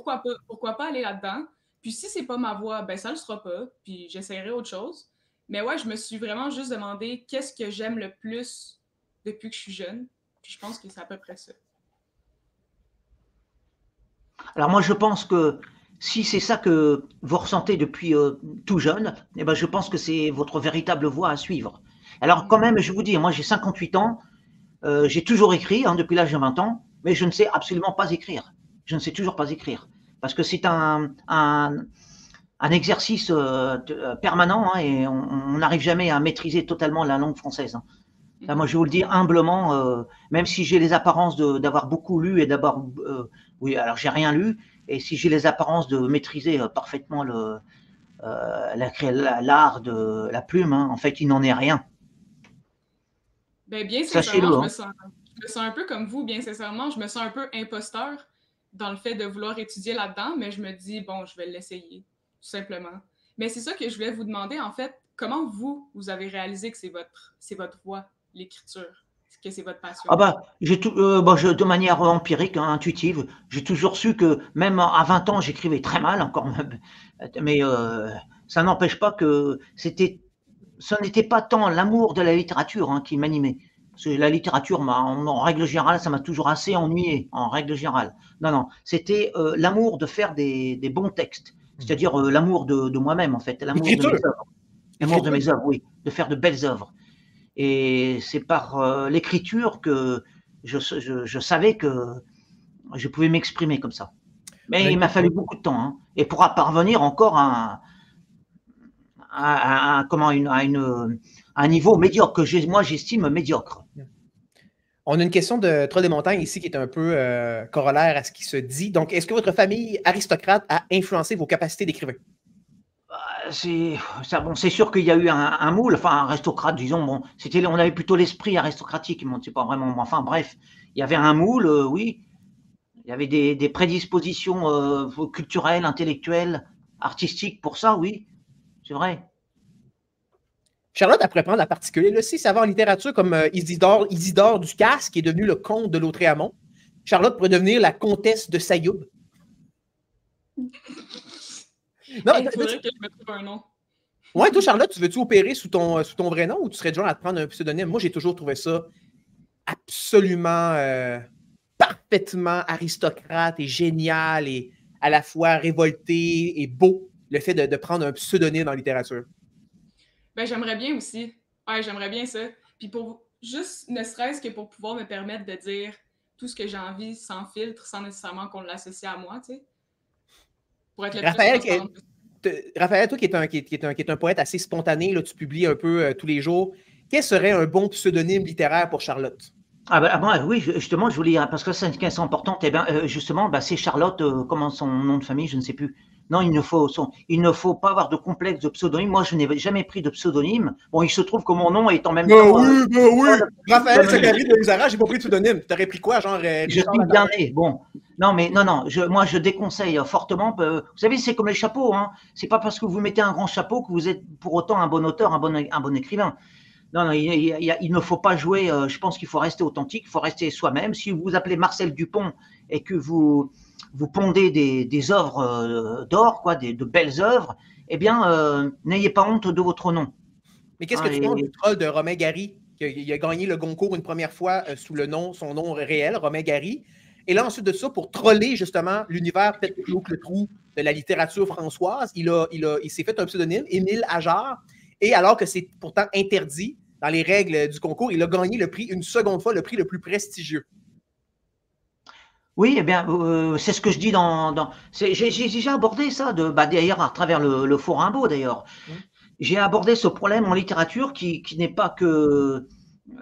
pourquoi pas aller là-dedans? Puis si c'est pas ma voie, ben ça le sera pas, puis j'essaierai autre chose. Mais ouais, je me suis vraiment juste demandé qu'est-ce que j'aime le plus depuis que je suis jeune. Puis je pense que c'est à peu près ça. Alors moi, je pense que si c'est ça que vous ressentez depuis tout jeune, eh ben, je pense que c'est votre véritable voie à suivre. Alors quand même, je vous dis, moi j'ai 58 ans, j'ai toujours écrit depuis l'âge de 20 ans, mais je ne sais absolument pas écrire. Je ne sais toujours pas écrire. Parce que c'est un exercice permanent et on n'arrive jamais à maîtriser totalement la langue française. Là, moi, je vais vous le dire humblement, même si j'ai les apparences d'avoir beaucoup lu et d'avoir… oui, alors j'ai rien lu, et si j'ai les apparences de maîtriser parfaitement l'art de la plume, en fait, il n'en est rien. Ben, bien Sachez-le. sincèrement, je me sens un peu comme vous, bien sincèrement. Je me sens un peu imposteur dans le fait de vouloir étudier là-dedans, mais je me dis, bon, je vais l'essayer, tout simplement. Mais c'est ça que je voulais vous demander, en fait, comment vous avez réalisé que c'est votre voie, l'écriture, que c'est votre passion? Ah bah, de manière empirique, intuitive, j'ai toujours su que même à 20 ans, j'écrivais très mal encore, mais ça n'empêche pas que ce n'était pas tant l'amour de la littérature qui m'animait. Parce que la littérature, en règle générale, ça m'a toujours assez ennuyé, en règle générale. Non, c'était l'amour de faire des bons textes, c'est-à-dire l'amour de moi-même, en fait, l'amour de mes œuvres. L'amour de mes œuvres, oui, de faire de belles œuvres. Et c'est par l'écriture que je savais que je pouvais m'exprimer comme ça. Mais il m'a fallu beaucoup de temps. Et pour parvenir encore à un niveau médiocre, que moi j'estime médiocre. On a une question de Troll des Montagnes ici qui est un peu corollaire à ce qui se dit. Donc, est-ce que votre famille aristocrate a influencé vos capacités d'écrivain? C'est sûr qu'il y a eu un moule, enfin un aristocrate, disons. Bon, on avait plutôt l'esprit aristocratique, c'est pas vraiment. Enfin bref, il y avait un moule, oui. Il y avait des prédispositions culturelles, intellectuelles, artistiques pour ça, oui. C'est vrai. Charlotte, elle pourrait prendre la particulier. Là, si ça va en littérature comme Isidore Ducasse, qui est devenu le comte de Lautréamont, Charlotte pourrait devenir la comtesse de Sayoub. Non, il faudrait que je me trouve un nom. Ouais, toi, Charlotte, tu veux-tu opérer sous ton vrai nom ou tu serais du genre à te prendre un pseudonyme? Moi, j'ai toujours trouvé ça absolument parfaitement aristocrate et génial et à la fois révolté et beau, le fait de prendre un pseudonyme en littérature. Ben, j'aimerais bien aussi. Ouais, j'aimerais bien ça. Puis juste, ne serait-ce que pour pouvoir me permettre de dire tout ce que j'ai envie sans filtre, sans nécessairement qu'on l'associe à moi, tu sais. Pour être le Raphaël, plus Raphaël, toi qui est un poète assez spontané, là, tu publies un peu tous les jours, quel serait un bon pseudonyme littéraire pour Charlotte? Oui, justement, je voulais, parce que c'est une question importante, justement, c'est Charlotte, comment son nom de famille, je ne sais plus. Non, il ne faut pas avoir de complexe de pseudonyme. Moi, je n'ai jamais pris de pseudonyme. Bon, il se trouve que mon nom est en même temps… Oui. Raphaël Zacharie de Luzara, j'ai pas pris de pseudonyme. T'aurais pris quoi, genre… je suis bien né. Bon, non, mais non. Moi, je déconseille fortement. Vous savez, c'est comme les chapeaux. C'est pas parce que vous mettez un grand chapeau que vous êtes pour autant un bon auteur, un bon écrivain. Non, il ne faut pas jouer. Je pense qu'il faut rester authentique, il faut rester soi-même. Si vous vous appelez Marcel Dupont et que vous pondez des œuvres d'or, de belles œuvres, eh bien, n'ayez pas honte de votre nom. Mais qu'est-ce que tu penses du troll de Romain Gary, qui a gagné le Goncourt une première fois sous son nom réel, Romain Gary, et là, ensuite de ça, pour troller justement l'univers peut-être plus haut que le trou de la littérature françoise, il s'est fait un pseudonyme, Émile Ajar, et alors que c'est pourtant interdit dans les règles du concours, il a gagné une seconde fois le prix le plus prestigieux. Oui, eh bien, c'est ce que je dis j'ai déjà abordé ça, d'ailleurs, à travers le Faux Rimbaud, d'ailleurs. Mmh. J'ai abordé ce problème en littérature qui n'est pas que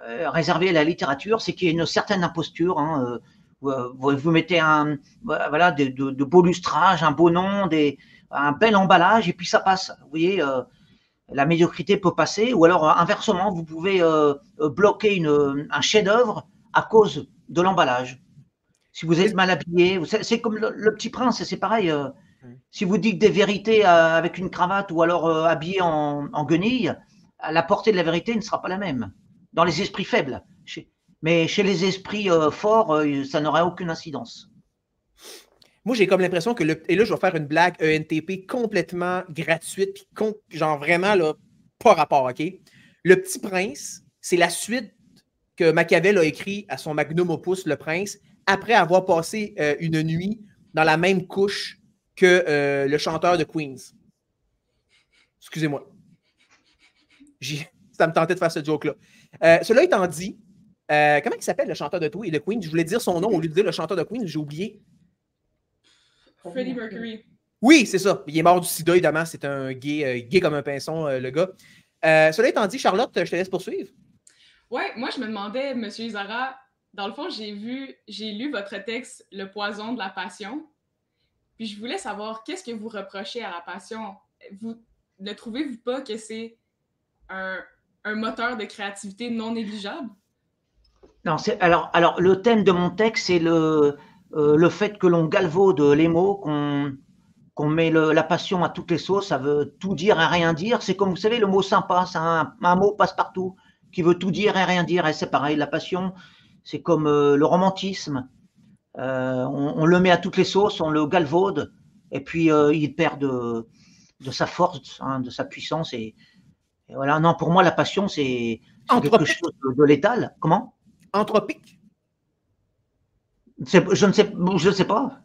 réservé à la littérature, c'est qu'il y a une certaine imposture. Hein, vous mettez voilà, de beaux lustrages, un beau nom, un bel emballage, et puis ça passe. Vous voyez, la médiocrité peut passer, ou alors inversement, vous pouvez bloquer un chef-d'œuvre à cause de l'emballage. Si vous êtes mal habillé, c'est comme le Petit Prince, c'est pareil. Si vous dites des vérités avec une cravate ou alors habillé en guenille, la portée de la vérité ne sera pas la même. Dans les esprits faibles. Mais chez les esprits forts, ça n'aurait aucune incidence. Moi, j'ai comme l'impression que et là, je vais faire une blague ENTP complètement gratuite, puis genre vraiment, là, pas rapport, OK? Le Petit Prince, c'est la suite que Machiavel a écrit à son magnum opus, Le Prince, après avoir passé une nuit dans la même couche que le chanteur de Queens. Excusez-moi. Ça me tentait de faire ce joke-là. Cela étant dit, comment il s'appelle le chanteur de Queens? Je voulais dire son nom au lieu de dire le chanteur de Queens, j'ai oublié. Freddie Mercury. Oui, c'est ça. Il est mort du sida, évidemment. C'est un gay comme un pinson, le gars. Cela étant dit, Charlotte, je te laisse poursuivre. Ouais, moi, je me demandais, Monsieur Isara, dans le fond, j'ai lu votre texte « Le poison de la passion ». Puis je voulais savoir, qu'est-ce que vous reprochez à la passion? Ne trouvez-vous pas que c'est un moteur de créativité non négligeable? Non, alors le thème de mon texte, c'est le fait que l'on galvaude les mots, qu'on met la passion à toutes les sauces, ça veut tout dire et rien dire. C'est comme, vous savez, le mot sympa, c'est un mot passe-partout qui veut tout dire et rien dire. Et c'est pareil, la passion, c'est comme le romantisme. On le met à toutes les sauces, on le galvaude, et puis il perd de sa force, hein, de sa puissance. Et voilà, non, pour moi, la passion, c'est quelque chose de létal. Comment? Anthropique? Je ne sais pas.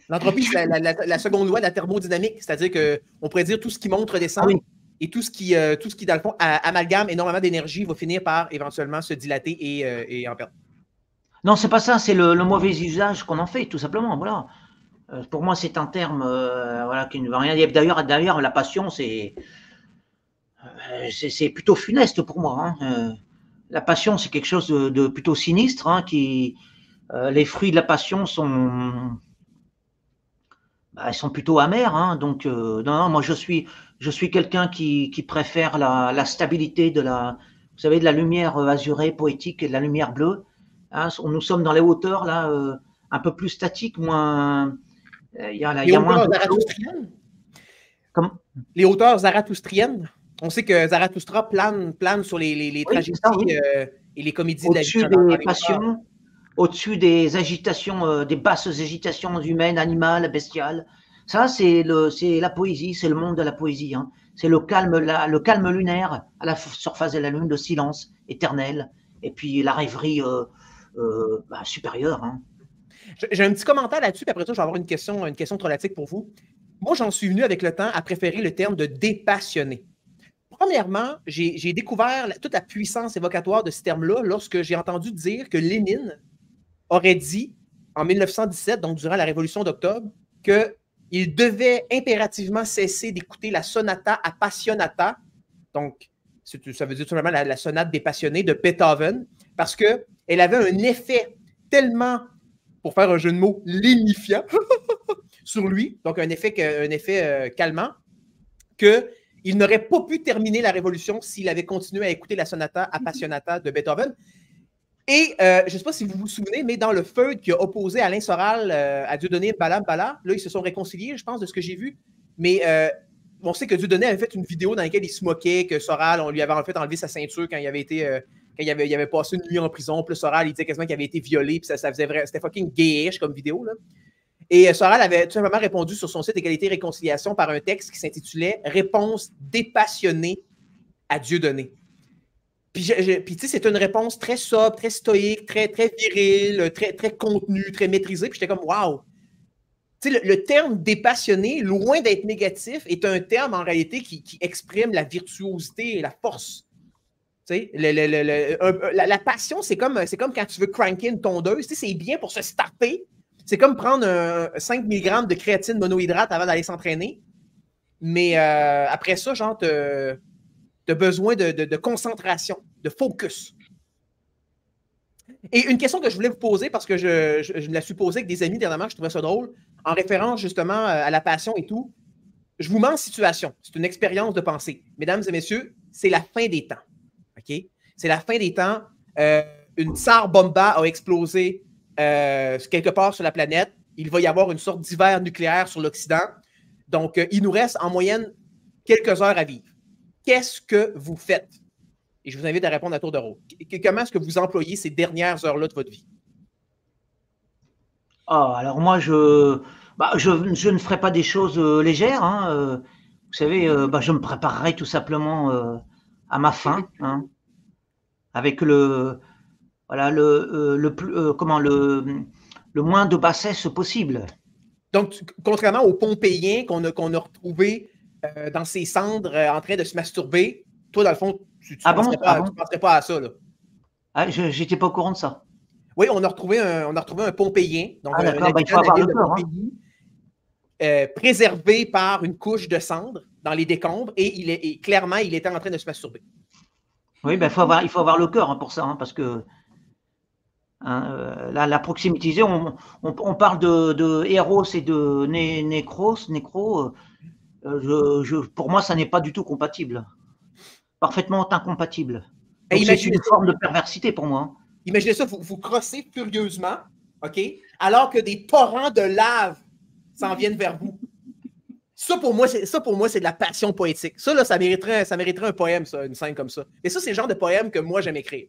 L'entropie, c'est la seconde loi de la thermodynamique, c'est-à-dire qu'on pourrait dire tout ce qui montre descend, oui. Et tout ce qui, dans le fond, amalgame énormément d'énergie va finir par éventuellement se dilater et en perdre. Non, c'est pas ça, c'est le mauvais usage qu'on en fait, tout simplement. Voilà. Pour moi, c'est un terme voilà, qui ne veut rien dire. D'ailleurs, la passion, c'est plutôt funeste pour moi. Hein. La passion, c'est quelque chose de plutôt sinistre. Hein, les fruits de la passion ils sont plutôt amers. Hein, donc, non, moi, je suis quelqu'un qui préfère la stabilité de la lumière azurée, poétique et de la lumière bleue. Hein, nous sommes dans les hauteurs, là, un peu plus statiques, moins. Il y a moins de. Les hauteurs zarathustriennes. On sait que Zarathustra plane sur les tragédies et les comédies de la vie. Au-dessus des passions, au-dessus des agitations, des basses agitations humaines, animales, bestiales. Ça, c'est la poésie, c'est le monde de la poésie. Hein. C'est le calme lunaire à la surface de la lune, le silence éternel, et puis la rêverie supérieure. Hein. J'ai un petit commentaire là-dessus, puis après ça, je vais avoir une question trolatique pour vous. Moi, j'en suis venu avec le temps à préférer le terme de dépassionné. Premièrement, j'ai découvert toute la puissance évocatoire de ce terme-là lorsque j'ai entendu dire que Lénine aurait dit en 1917, donc durant la Révolution d'octobre, qu'il devait impérativement cesser d'écouter la sonata appassionata, donc ça veut dire tout simplement la sonate des passionnés de Beethoven, parce qu'elle avait un effet tellement, pour faire un jeu de mots, lénifiant sur lui, donc un effet calmant, qu'il n'aurait pas pu terminer la Révolution s'il avait continué à écouter la sonata appassionata de Beethoven. Et je ne sais pas si vous vous souvenez, mais dans le feud qui a opposé Alain Soral à Dieudonné Bala, là, ils se sont réconciliés, je pense, de ce que j'ai vu. Mais on sait que Dieudonné avait fait une vidéo dans laquelle il se moquait que Soral, on lui avait en fait enlevé sa ceinture quand il avait passé une nuit en prison. Puis Soral, il disait quasiment qu'il avait été violé. Puis c'était fucking gayish comme vidéo, là. Et Soral avait tout simplement répondu sur son site Égalité et Réconciliation par un texte qui s'intitulait « Réponse dépassionnée à Dieudonné ». Puis tu sais, c'est une réponse très sobre, très stoïque, très, très virile, très, très contenue, très maîtrisée. Puis j'étais comme « Wow ». Tu sais, le terme « dépassionné », loin d'être négatif, est un terme en réalité qui exprime la virtuosité et la force Tu sais, la passion, c'est comme quand tu veux cranker une tondeuse. Tu sais, c'est bien pour se starter. C'est comme prendre 5 mg de créatine monohydrate avant d'aller s'entraîner. Mais après ça, genre, tu as besoin de concentration, de focus. Et une question que je voulais vous poser, parce que je me la suis posée avec des amis dernièrement, je trouvais ça drôle, en référence justement à la passion et tout. Je vous mets en situation. C'est une expérience de pensée. Mesdames et messieurs, c'est la fin des temps. OK? C'est la fin des temps. Une Tsar Bomba a explosé quelque part sur la planète. Il va y avoir une sorte d'hiver nucléaire sur l'Occident. Donc, il nous reste en moyenne quelques heures à vivre. Qu'est-ce que vous faites? Et je vous invite à répondre à tour de rôle. Comment est-ce que vous employez ces dernières heures-là de votre vie? Ah, alors moi, je ne ferai pas des choses légères. Hein, vous savez, je me préparerai tout simplement à ma fin, hein, avec le moins de bassesse possible. Donc, contrairement aux Pompéiens qu'on a retrouvés dans ses cendres en train de se masturber, toi, dans le fond, tu ne penserais pas à ça. Là. Ah, je n'étais pas au courant de ça. Oui, on a retrouvé un Pompéien. Donc, il faut avoir le cœur. Préservé par une couche de cendres dans les décombres et clairement, il était en train de se masturber. Oui, il faut avoir le cœur pour ça, parce que la proximité, on parle de Eros et de Nécro. Pour moi, ça n'est pas du tout compatible. Parfaitement incompatible. C'est une forme de perversité pour moi. Imaginez ça, vous crossez furieusement, OK, alors que des torrents de lave s'en viennent vers vous. Ça, pour moi, c'est de la passion poétique. Ça, là, ça mériterait un poème, ça, une scène comme ça. Et ça, c'est le genre de poème que moi, j'aime écrire.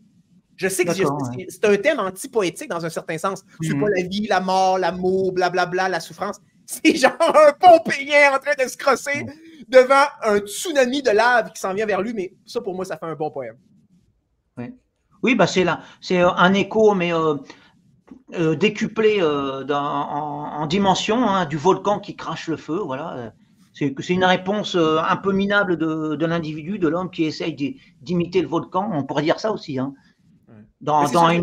Je sais que c'est un thème anti-poétique dans un certain sens. C'est pas la vie, la mort, l'amour, blablabla, la souffrance. C'est genre un Pompéien en train de se crosser devant un tsunami de lave qui s'en vient vers lui, mais ça, pour moi, ça fait un bon poème. Oui, c'est un écho, mais décuplé en dimension, hein, du volcan qui crache le feu. Voilà. C'est une réponse un peu minable de l'individu, de l'homme qui essaye d'imiter le volcan. On pourrait dire ça aussi. Hein. Dans un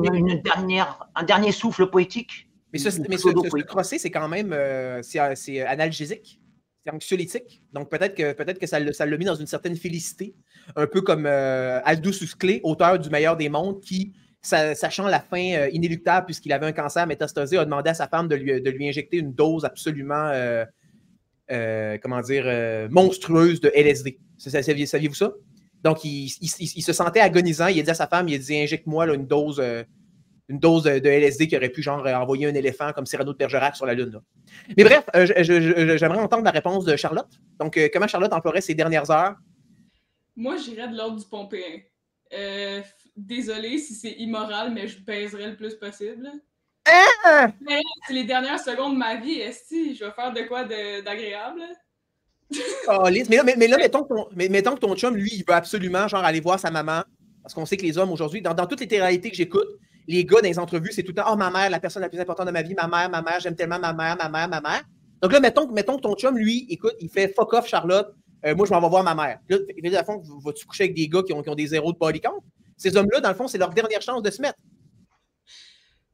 dernier souffle poétique. Mais ce crosser, c'est quand même c'est analgésique, c'est anxiolytique. Donc peut-être que ça l'a mis dans une certaine félicité, un peu comme Aldous Huxley, auteur du Meilleur des mondes, qui, sachant la fin inéluctable puisqu'il avait un cancer métastasé, a demandé à sa femme de lui injecter une dose absolument monstrueuse de LSD. Saviez-vous ça? Donc, il se sentait agonisant. Il a dit à sa femme, il a dit, injecte-moi là, une dose de LSD qui aurait pu genre envoyer un éléphant comme Cyrano de Bergerac sur la Lune. Là. Mais bref, j'aimerais entendre la réponse de Charlotte. Donc, comment Charlotte emploierait ses dernières heures? Moi, j'irais de l'ordre du Pompéen. Désolée si c'est immoral, mais je baiserais le plus possible. C'est les dernières secondes de ma vie, esti, je vais faire de quoi d'agréable? Oh, mais là, mettons que ton chum, lui, il veut absolument genre aller voir sa maman, parce qu'on sait que les hommes aujourd'hui, dans toutes les réalités que j'écoute, les gars dans les entrevues, c'est tout le temps « Oh, ma mère, la personne la plus importante de ma vie, ma mère, j'aime tellement ma mère. » Donc là, mettons que ton chum, lui, écoute, il fait « Fuck off, Charlotte, moi, je m'en vais voir ma mère. » Là, dans le fond, vas-tu coucher avec des gars qui ont des zéros de body count? Ces hommes-là, dans le fond, c'est leur dernière chance de se mettre.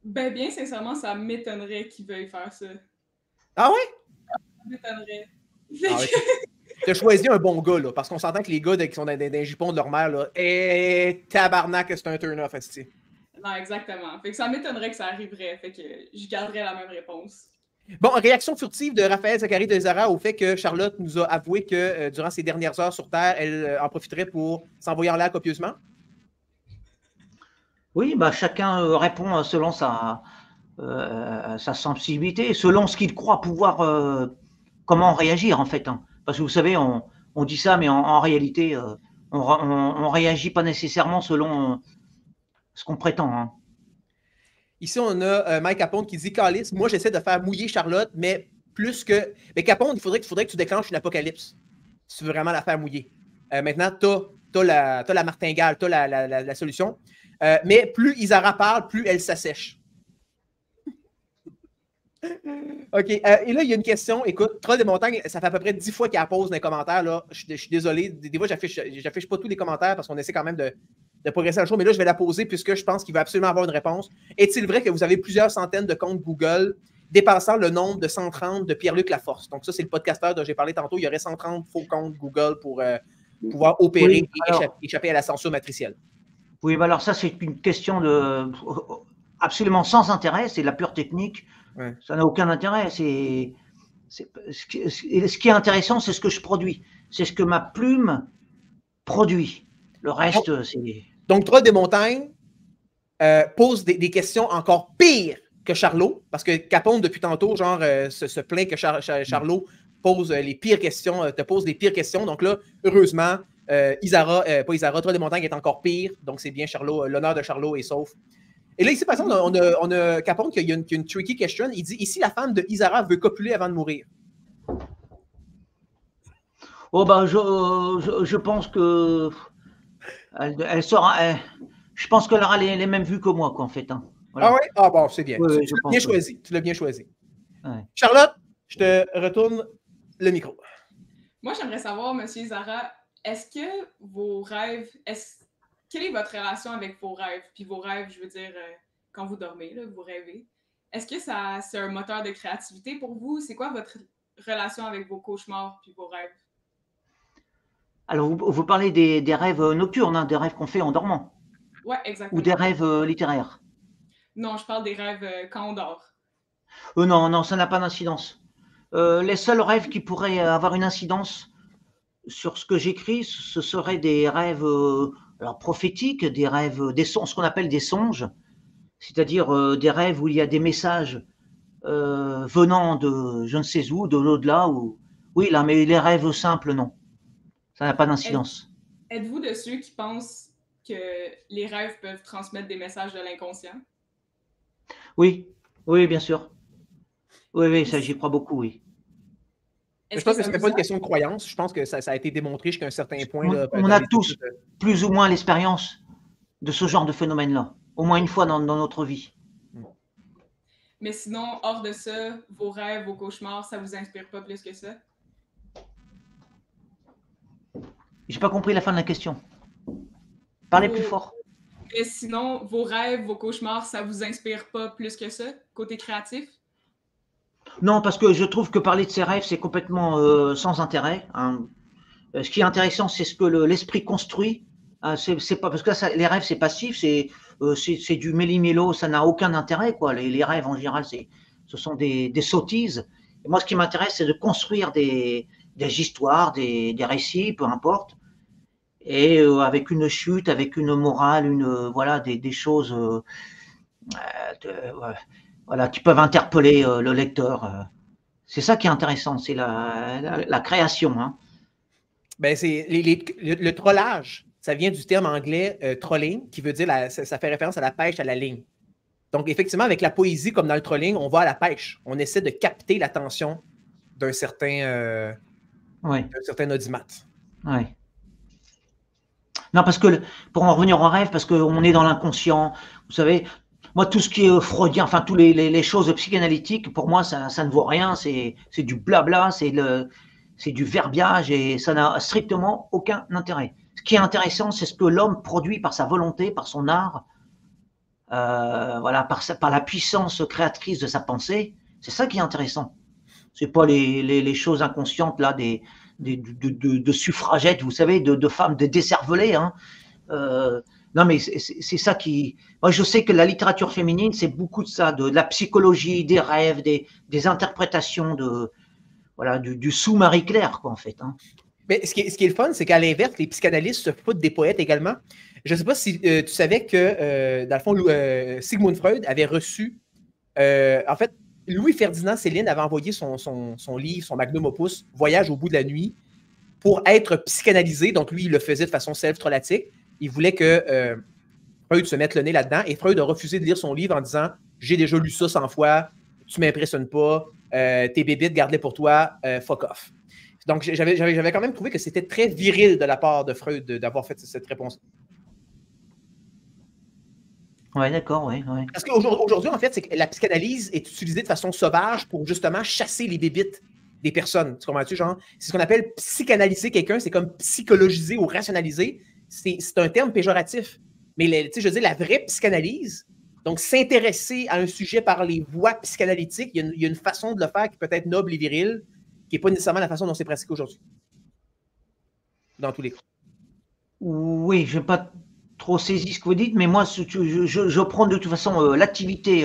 Ben, bien sincèrement, ça m'étonnerait qu'ils veuillent faire ça. Ah ouais? Ça m'étonnerait. Tu as choisi un bon gars, là, parce qu'on s'entend que les gars qui sont dans des jupons de leur mère, là, tabarnak, c'est un turn-off, esti. Non, exactement. Fait que ça m'étonnerait que ça arriverait. Fait que je garderais la même réponse. Bon, réaction furtive de Raphaël Zachary de Zara au fait que Charlotte nous a avoué que durant ses dernières heures sur Terre, elle en profiterait pour s'envoyer en l'air copieusement. Oui, chacun répond selon sa sensibilité, selon ce qu'il croit pouvoir, comment réagir en fait. Hein. Parce que vous savez, on dit ça, mais en réalité, on réagit pas nécessairement selon ce qu'on prétend. Hein. Ici, on a Mike Capone qui dit « Calice, moi j'essaie de faire mouiller Charlotte, mais plus que... » Mais Capone, il faudrait que tu déclenches une apocalypse si tu veux vraiment la faire mouiller. Maintenant, t'as la martingale, t'as la solution. Mais plus Isara parle, plus elle s'assèche. OK. Et là, il y a une question. Écoute, Troll des montagnes, ça fait à peu près 10 fois qu'elle pose dans les commentaires. Là. Je suis désolé. Des fois, j'affiche pas tous les commentaires parce qu'on essaie quand même de progresser dans le show, mais là, je vais la poser puisque je pense qu'il va absolument avoir une réponse. Est-il vrai que vous avez plusieurs centaines de comptes Google dépassant le nombre de 130 de Pierre-Luc Laforce? Donc ça, c'est le podcasteur dont j'ai parlé tantôt. Il y aurait 130 faux comptes Google pour pouvoir opérer et échapper à la censure matricielle. Oui, bah alors ça, c'est une question absolument sans intérêt. C'est de la pure technique. Ouais. Ça n'a aucun intérêt. Ce qui est intéressant, c'est ce que je produis. C'est ce que ma plume produit. Le reste, c'est... Donc, Troll des montagnes pose des questions encore pires que Charlot, parce que Capone, depuis tantôt, genre, se plaint que Charlot pose les pires questions, te pose les pires questions. Donc là, heureusement, Troll des montagnes est encore pire. Donc, c'est bien Charlot, l'honneur de Charlot est sauf. Et là, ici, par exemple, on a Capone qui a une tricky question. Il dit, ici, la femme de Isara veut copuler avant de mourir. Oh, ben, je pense que elle sera... je pense qu'elle aura les mêmes vues que moi, quoi, en fait. Hein. Voilà. Ah oui? Ah bon, c'est bien. Tu l'as bien choisi. Tu l'as bien choisi. Ouais. Charlotte, je te retourne le micro. Moi, j'aimerais savoir, Monsieur Isara, est-ce que vos rêves... Quelle est votre relation avec vos rêves? Puis vos rêves, je veux dire, quand vous dormez, là, vous rêvez. Est-ce que c'est un moteur de créativité pour vous? C'est quoi votre relation avec vos cauchemars puis vos rêves? Alors, vous parlez des rêves nocturnes, hein, des rêves qu'on fait en dormant? Oui, exactement. Ou des rêves littéraires? Non, je parle des rêves quand on dort. Non, ça n'a pas d'incidence. Les seuls rêves qui pourraient avoir une incidence sur ce que j'écris, ce seraient des rêves alors prophétiques, des rêves, ce qu'on appelle des songes, c'est-à-dire des rêves où il y a des messages venant de je ne sais où, de l'au-delà. Oui, là, mais les rêves simples, non. Ça n'a pas d'incidence. Êtes-vous de ceux qui pensent que les rêves peuvent transmettre des messages de l'inconscient? Oui, bien sûr. Oui, ça, j'y crois beaucoup, oui. Je pense que ce n'est pas une question de croyance. Je pense que ça a été démontré jusqu'à un certain point. On a tous plus ou moins l'expérience de ce genre de phénomène-là, au moins une fois dans notre vie. Mais sinon, hors de ça, vos rêves, vos cauchemars, ça ne vous inspire pas plus que ça? J'ai pas compris la fin de la question. Parlez plus fort. Et sinon, vos rêves, vos cauchemars, ça vous inspire pas plus que ça, côté créatif? Non, parce que je trouve que parler de ses rêves, c'est complètement sans intérêt. Hein. Ce qui est intéressant, c'est ce que l'esprit construit. C'est pas parce que ça, les rêves, c'est passif, c'est du méli-mélo, ça n'a aucun intérêt, quoi. Les rêves en général, ce sont des sottises. Et moi, ce qui m'intéresse, c'est de construire des histoires, des récits, peu importe, et avec une chute, avec une morale, voilà, des choses voilà, qui peuvent interpeller le lecteur. C'est ça qui est intéressant, c'est la création. Hein. Ben, c'est le trollage. Ça vient du terme anglais trolling, qui veut dire, ça fait référence à la pêche à la ligne. Donc, effectivement, avec la poésie, comme dans le trolling, on va à la pêche. On essaie de capter l'attention d'un certain audimat. Oui. Non, parce que, pour en revenir au rêve, parce qu'on est dans l'inconscient, vous savez, moi, tout ce qui est freudien, enfin, toutes les choses psychanalytiques, pour moi, ça ne vaut rien, c'est du blabla, c'est du verbiage et ça n'a strictement aucun intérêt. Ce qui est intéressant, c'est ce que l'homme produit par sa volonté, par son art, voilà, par la puissance créatrice de sa pensée. C'est ça qui est intéressant. C'est pas les choses inconscientes là, de suffragettes, vous savez, de femmes décervelées. Hein. Non, mais c'est ça qui... Moi, je sais que la littérature féminine, c'est beaucoup de ça, de la psychologie, des rêves, des interprétations voilà, du sous-Marie Claire, quoi, en fait. Hein. Mais ce qui est le fun, c'est qu'à l'inverse, les psychanalystes se foutent des poètes également. Je ne sais pas si tu savais que, dans le fond, Sigmund Freud avait reçu... en fait, Louis-Ferdinand Céline avait envoyé son livre, son magnum opus, Voyage au bout de la nuit, pour être psychanalysé. Donc, lui, il le faisait de façon self-trolatique. Il voulait que Freud se mette le nez là-dedans. Et Freud a refusé de lire son livre en disant « J'ai déjà lu ça 100 fois, tu ne m'impressionnes pas, tes bébites, garde-les pour toi, fuck off. » Donc, j'avais quand même trouvé que c'était très viril de la part de Freud d'avoir fait cette réponse. Oui, d'accord, oui. Parce qu'aujourd'hui, en fait, c'est que la psychanalyse est utilisée de façon sauvage pour justement chasser les bébites des personnes. Tu comprends-tu, genre? C'est ce qu'on appelle psychanalyser quelqu'un, c'est comme psychologiser ou rationaliser. C'est un terme péjoratif. Mais tu sais, je veux dire, la vraie psychanalyse, donc s'intéresser à un sujet par les voies psychanalytiques, il y a une façon de le faire qui peut être noble et virile, qui n'est pas nécessairement la façon dont c'est pratiqué aujourd'hui. Dans tous les cas. Oui, je n'ai pas trop saisi ce que vous dites, mais moi, je prends de toute façon l'activité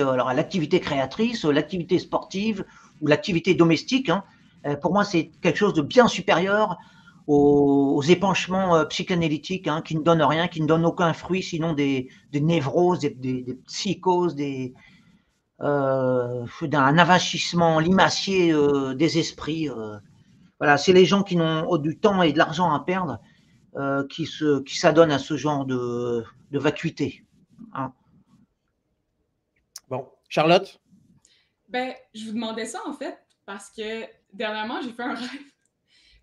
créatrice, l'activité sportive ou l'activité domestique. Hein. Pour moi, c'est quelque chose de bien supérieur aux épanchements psychanalytiques hein, qui ne donnent rien, qui ne donnent aucun fruit, sinon des névroses, des psychoses, d'un avachissement limacier des esprits. Voilà, c'est les gens qui n'ont du temps et de l'argent à perdre qui s'adonnent à ce genre de vacuité. Hein. Bon, Charlotte? Ben, je vous demandais ça, en fait, parce que dernièrement, j'ai fait un rêve.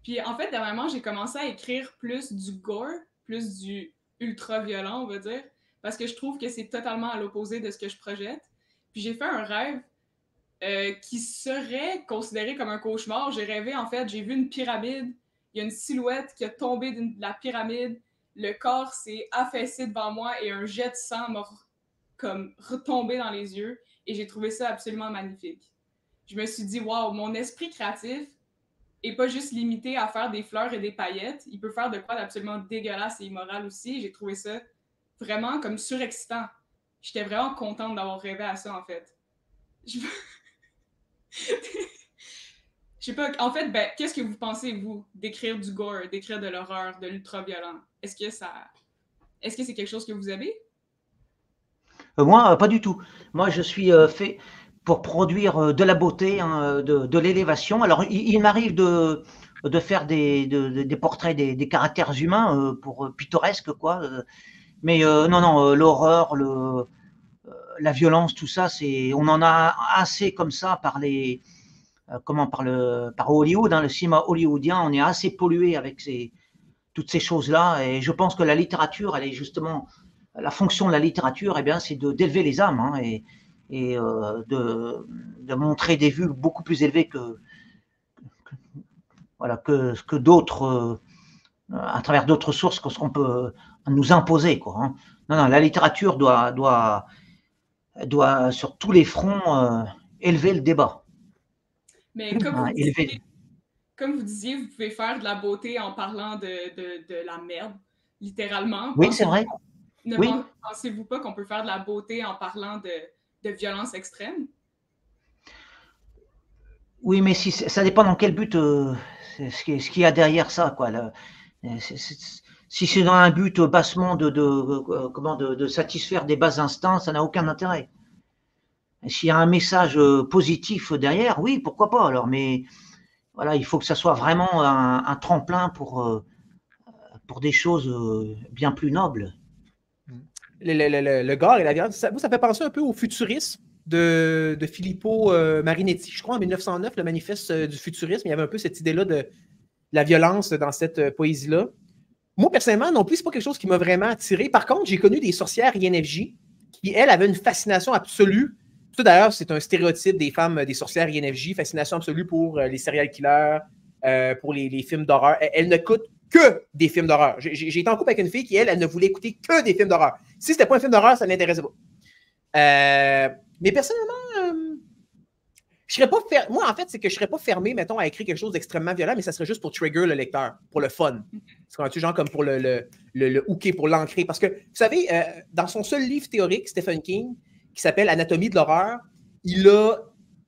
Puis, en fait, dernièrement, j'ai commencé à écrire plus du gore, plus du ultra-violent, on va dire, parce que je trouve que c'est totalement à l'opposé de ce que je projette. Puis, j'ai fait un rêve qui serait considéré comme un cauchemar. J'ai rêvé, en fait, j'ai vu une pyramide. Il y a une silhouette qui a tombé de la pyramide. Le corps s'est affaissé devant moi et un jet de sang m'a comme retombé dans les yeux. Et j'ai trouvé ça absolument magnifique. Je me suis dit, waouh, mon esprit créatif n'est pas juste limité à faire des fleurs et des paillettes. Il peut faire de quoi d'absolument dégueulasse et immoral aussi. J'ai trouvé ça vraiment comme surexcitant. J'étais vraiment contente d'avoir rêvé à ça, en fait. Je sais pas, en fait, ben, qu'est-ce que vous pensez, vous, d'écrire du gore, d'écrire de l'horreur, de l'ultra-violent? Est-ce que c'est quelque chose que vous avez? Moi, pas du tout. Moi, je suis fait pour produire de la beauté, hein, de l'élévation. Alors, il m'arrive de faire des portraits des caractères humains pour pittoresque, quoi. Mais non, l'horreur, la violence, tout ça, on en a assez comme ça par Hollywood, hein, le cinéma hollywoodien, on est assez pollué avec toutes ces choses-là. Et je pense que la littérature, elle est justement, la fonction de la littérature, eh bien, c'est d'élever les âmes hein, et de montrer des vues beaucoup plus élevées que d'autres, à travers d'autres sources que ce qu'on peut nous imposer, quoi. Hein. Non, la littérature doit sur tous les fronts élever le débat. Mais comme vous disiez, vous pouvez faire de la beauté en parlant de la merde, littéralement. Oui, c'est vrai. Pensez-vous pas qu'on peut faire de la beauté en parlant de violence extrême? Oui, mais ça dépend dans quel but, ce qu'il y a derrière ça, quoi. Si c'est dans un but bassement de satisfaire des bas instincts, ça n'a aucun intérêt. S'il y a un message positif derrière, oui, pourquoi pas alors, mais voilà, il faut que ça soit vraiment un tremplin pour des choses bien plus nobles. Le gore et la violence, ça fait penser un peu au futurisme de Filippo Marinetti, je crois, en 1909, le manifeste du futurisme. Il y avait un peu cette idée-là de la violence dans cette poésie-là. Moi, personnellement, non plus, c'est pas quelque chose qui m'a vraiment attiré. Par contre, j'ai connu des sorcières INFJ qui, elles, avaient une fascination absolue. Ça, d'ailleurs, c'est un stéréotype des femmes, des sorcières INFJ, fascination absolue pour les serial killers, pour les films d'horreur. Elles n'écoutent que des films d'horreur. J'ai été en couple avec une fille qui, elle ne voulait écouter que des films d'horreur. Si c'était pas un film d'horreur, ça ne l'intéressait pas. Mais personnellement, je serais pas moi, en fait, c'est que je serais pas fermé, mettons, à écrire quelque chose d'extrêmement violent, mais ça serait juste pour trigger le lecteur, pour le fun. C'est genre comme pour le hooker, pour l'ancrer. Parce que, vous savez, dans son seul livre théorique, Stephen King, qui s'appelle Anatomie de l'horreur, il a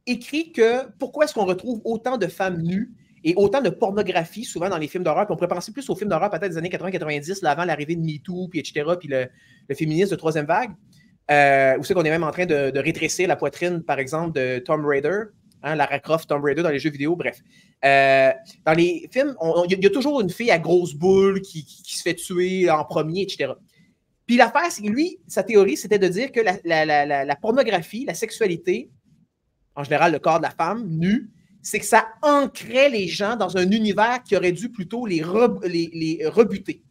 écrit que pourquoi est-ce qu'on retrouve autant de femmes nues et autant de pornographie souvent dans les films d'horreur. Puis on pourrait penser plus aux films d'horreur peut-être des années 80-90, avant l'arrivée de MeToo, puis etc., puis le féminisme de troisième vague. Où c'est qu'on est même en train de rétrécir la poitrine, par exemple, de Tomb Raider, hein, Lara Croft, Tomb Raider dans les jeux vidéo, bref. Dans les films, il y a toujours une fille à grosse boule qui se fait tuer en premier, etc. Puis l'affaire, c'est que lui, sa théorie, c'était de dire que la pornographie, la sexualité, en général le corps de la femme, nue, c'est que ça ancrait les gens dans un univers qui aurait dû plutôt les rebuter.